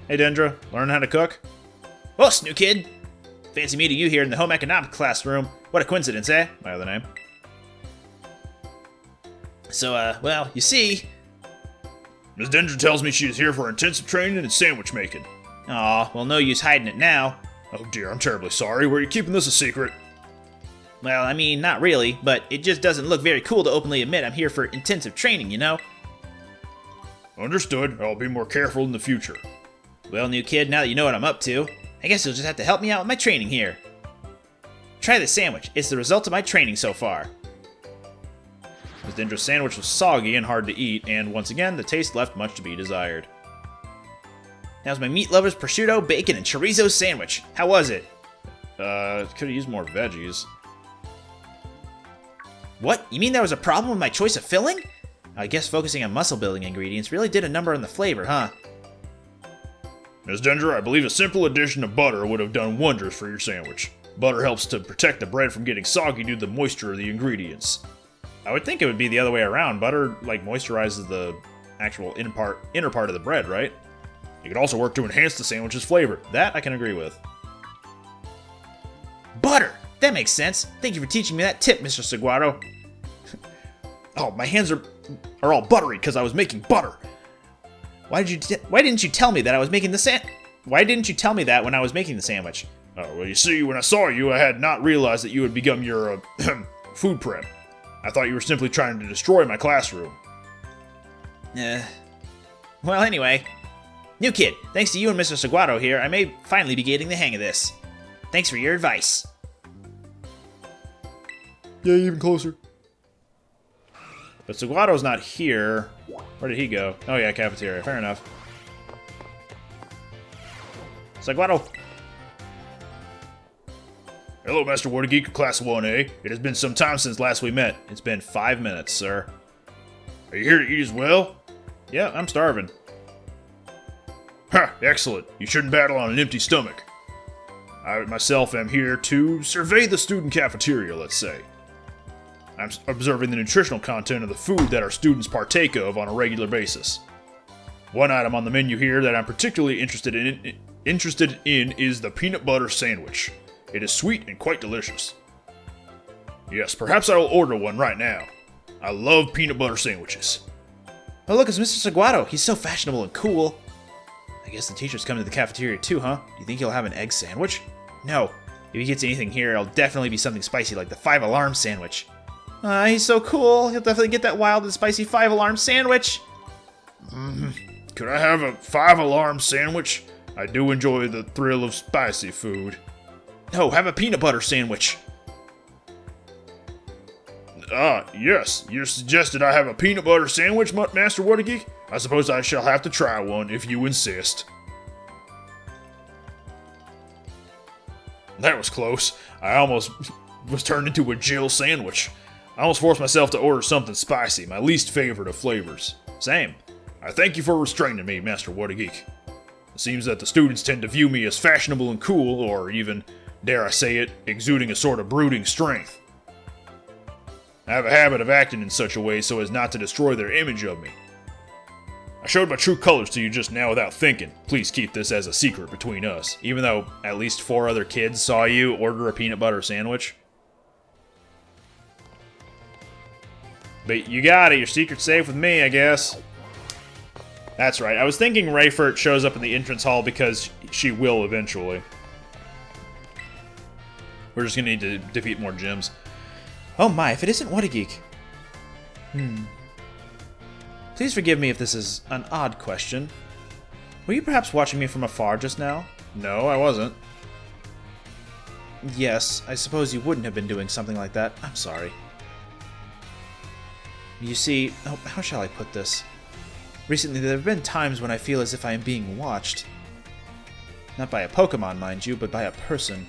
Hey, Dendra, learn how to cook? Oh, new kid! Fancy meeting you here in the home economics classroom. What a coincidence, eh? My other name. So, well, you see... Miss Dendra tells me she is here for intensive training and sandwich making. Aw, well, no use hiding it now. Oh dear, I'm terribly sorry. Were you keeping this a secret? Well, I mean, not really, but it just doesn't look very cool to openly admit I'm here for intensive training, you know? Understood. I'll be more careful in the future. Well, new kid, now that you know what I'm up to, I guess you'll just have to help me out with my training here. Try this sandwich. It's the result of my training so far. Miss Dendra's sandwich was soggy and hard to eat, and once again, the taste left much to be desired. That was my meat lover's prosciutto, bacon, and chorizo sandwich. How was it? Could have used more veggies. What? You mean there was a problem with my choice of filling? I guess focusing on muscle-building ingredients really did a number on the flavor, huh? Miss Dendra, I believe a simple addition of butter would have done wonders for your sandwich. Butter helps to protect the bread from getting soggy due to the moisture of the ingredients. I would think it would be the other way around. Butter, like, moisturizes the actual inner part of the bread, right? It could also work to enhance the sandwich's flavor. That I can agree with. Butter! That makes sense. Thank you for teaching me that tip, Mr. Saguaro. Oh, my hands are all buttery because I was making butter. Why didn't you tell me that I was making the Why didn't you tell me that when I was making the sandwich? Oh, well, you see, when I saw you, I had not realized that you had become your, food prep. I thought you were simply trying to destroy my classroom. Well, anyway. New kid, thanks to you and Mr. Saguaro here, I may finally be getting the hang of this. Thanks for your advice. Yeah, even closer. But Saguaro's not here. Where did he go? Oh yeah, cafeteria. Fair enough. Saguaro! Hello, Master Wakey-wakey, Class 1A. It has been some time since last we met. It's been 5 minutes, sir. Are you here to eat as well? Yeah, I'm starving. Ha! Excellent. You shouldn't battle on an empty stomach. I myself am here to survey the student cafeteria, let's say. I'm observing the nutritional content of the food that our students partake of on a regular basis. One item on the menu here that I'm particularly interested in is the peanut butter sandwich. It is sweet and quite delicious. Yes, perhaps I will order one right now. I love peanut butter sandwiches. Oh, look, it's Mr. Saguaro. He's so fashionable and cool. I guess the teacher's coming to the cafeteria too, huh? Do you think he'll have an egg sandwich? No. If he gets anything here, it'll definitely be something spicy like the 5-alarm sandwich. He's so cool. He'll definitely get that wild and spicy 5-alarm sandwich. Could I have a 5-alarm sandwich? I do enjoy the thrill of spicy food. No, have a peanut butter sandwich. Yes. You suggested I have a peanut butter sandwich, Master Wakey-wakey? I suppose I shall have to try one if you insist. That was close. I almost was turned into a Jill sandwich. I almost forced myself to order something spicy, my least favorite of flavors. Same. I thank you for restraining me, Master Wakey-wakey. It seems that the students tend to view me as fashionable and cool, or even, dare I say it, exuding a sort of brooding strength. I have a habit of acting in such a way so as not to destroy their image of me. I showed my true colors to you just now without thinking. Please keep this as a secret between us, even though at least 4 other kids saw you order a peanut butter sandwich. But you got it, your secret's safe with me, I guess. That's right, I was thinking Rayfurt shows up in the entrance hall because she will eventually. We're just gonna need to defeat more gyms. Oh my, if it isn't What-a-Geek. Please forgive me if this is an odd question. Were you perhaps watching me from afar just now? No, I wasn't. Yes, I suppose you wouldn't have been doing something like that. I'm sorry. You see, how shall I put this? Recently, there have been times when I feel as if I am being watched. Not by a Pokémon, mind you, but by a person.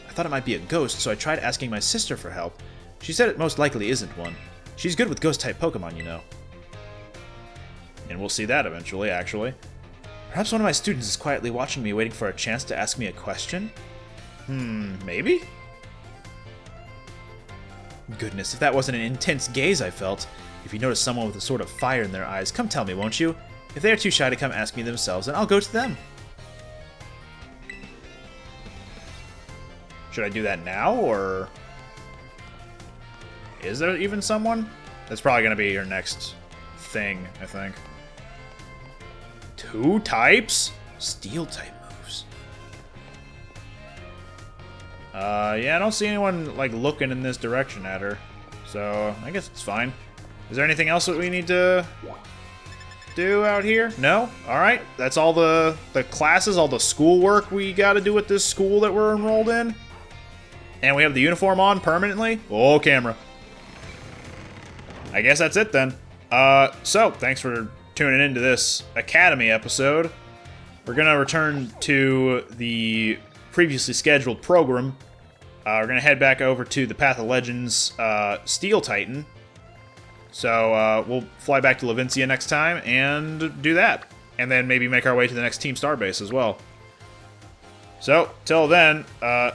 I thought it might be a ghost, so I tried asking my sister for help. She said it most likely isn't one. She's good with ghost-type Pokémon, you know. And we'll see that eventually, actually. Perhaps one of my students is quietly watching me, waiting for a chance to ask me a question? Maybe? Goodness, if that wasn't an intense gaze I felt. If you notice someone with a sort of fire in their eyes, come tell me, won't you? If they are too shy to come ask me themselves, then I'll go to them. Should I do that now, or... Is there even someone? That's probably going to be your next thing, I think. 2 types? Steel-type moves. Yeah, I don't see anyone, like, looking in this direction at her. So, I guess it's fine. Is there anything else that we need to do out here? No? Alright, that's all the classes, all the schoolwork we gotta do at this school that we're enrolled in. And we have the uniform on permanently. Oh, camera. I guess that's it then. So, thanks for tuning into this Academy episode. We're gonna return to the previously scheduled program. We're gonna head back over to the Path of Legends Steel Titan. So, we'll fly back to Levincia next time and do that. And then maybe make our way to the next Team Starbase as well. So, till then, I'm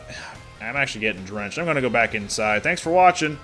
actually getting drenched. I'm gonna go back inside. Thanks for watching.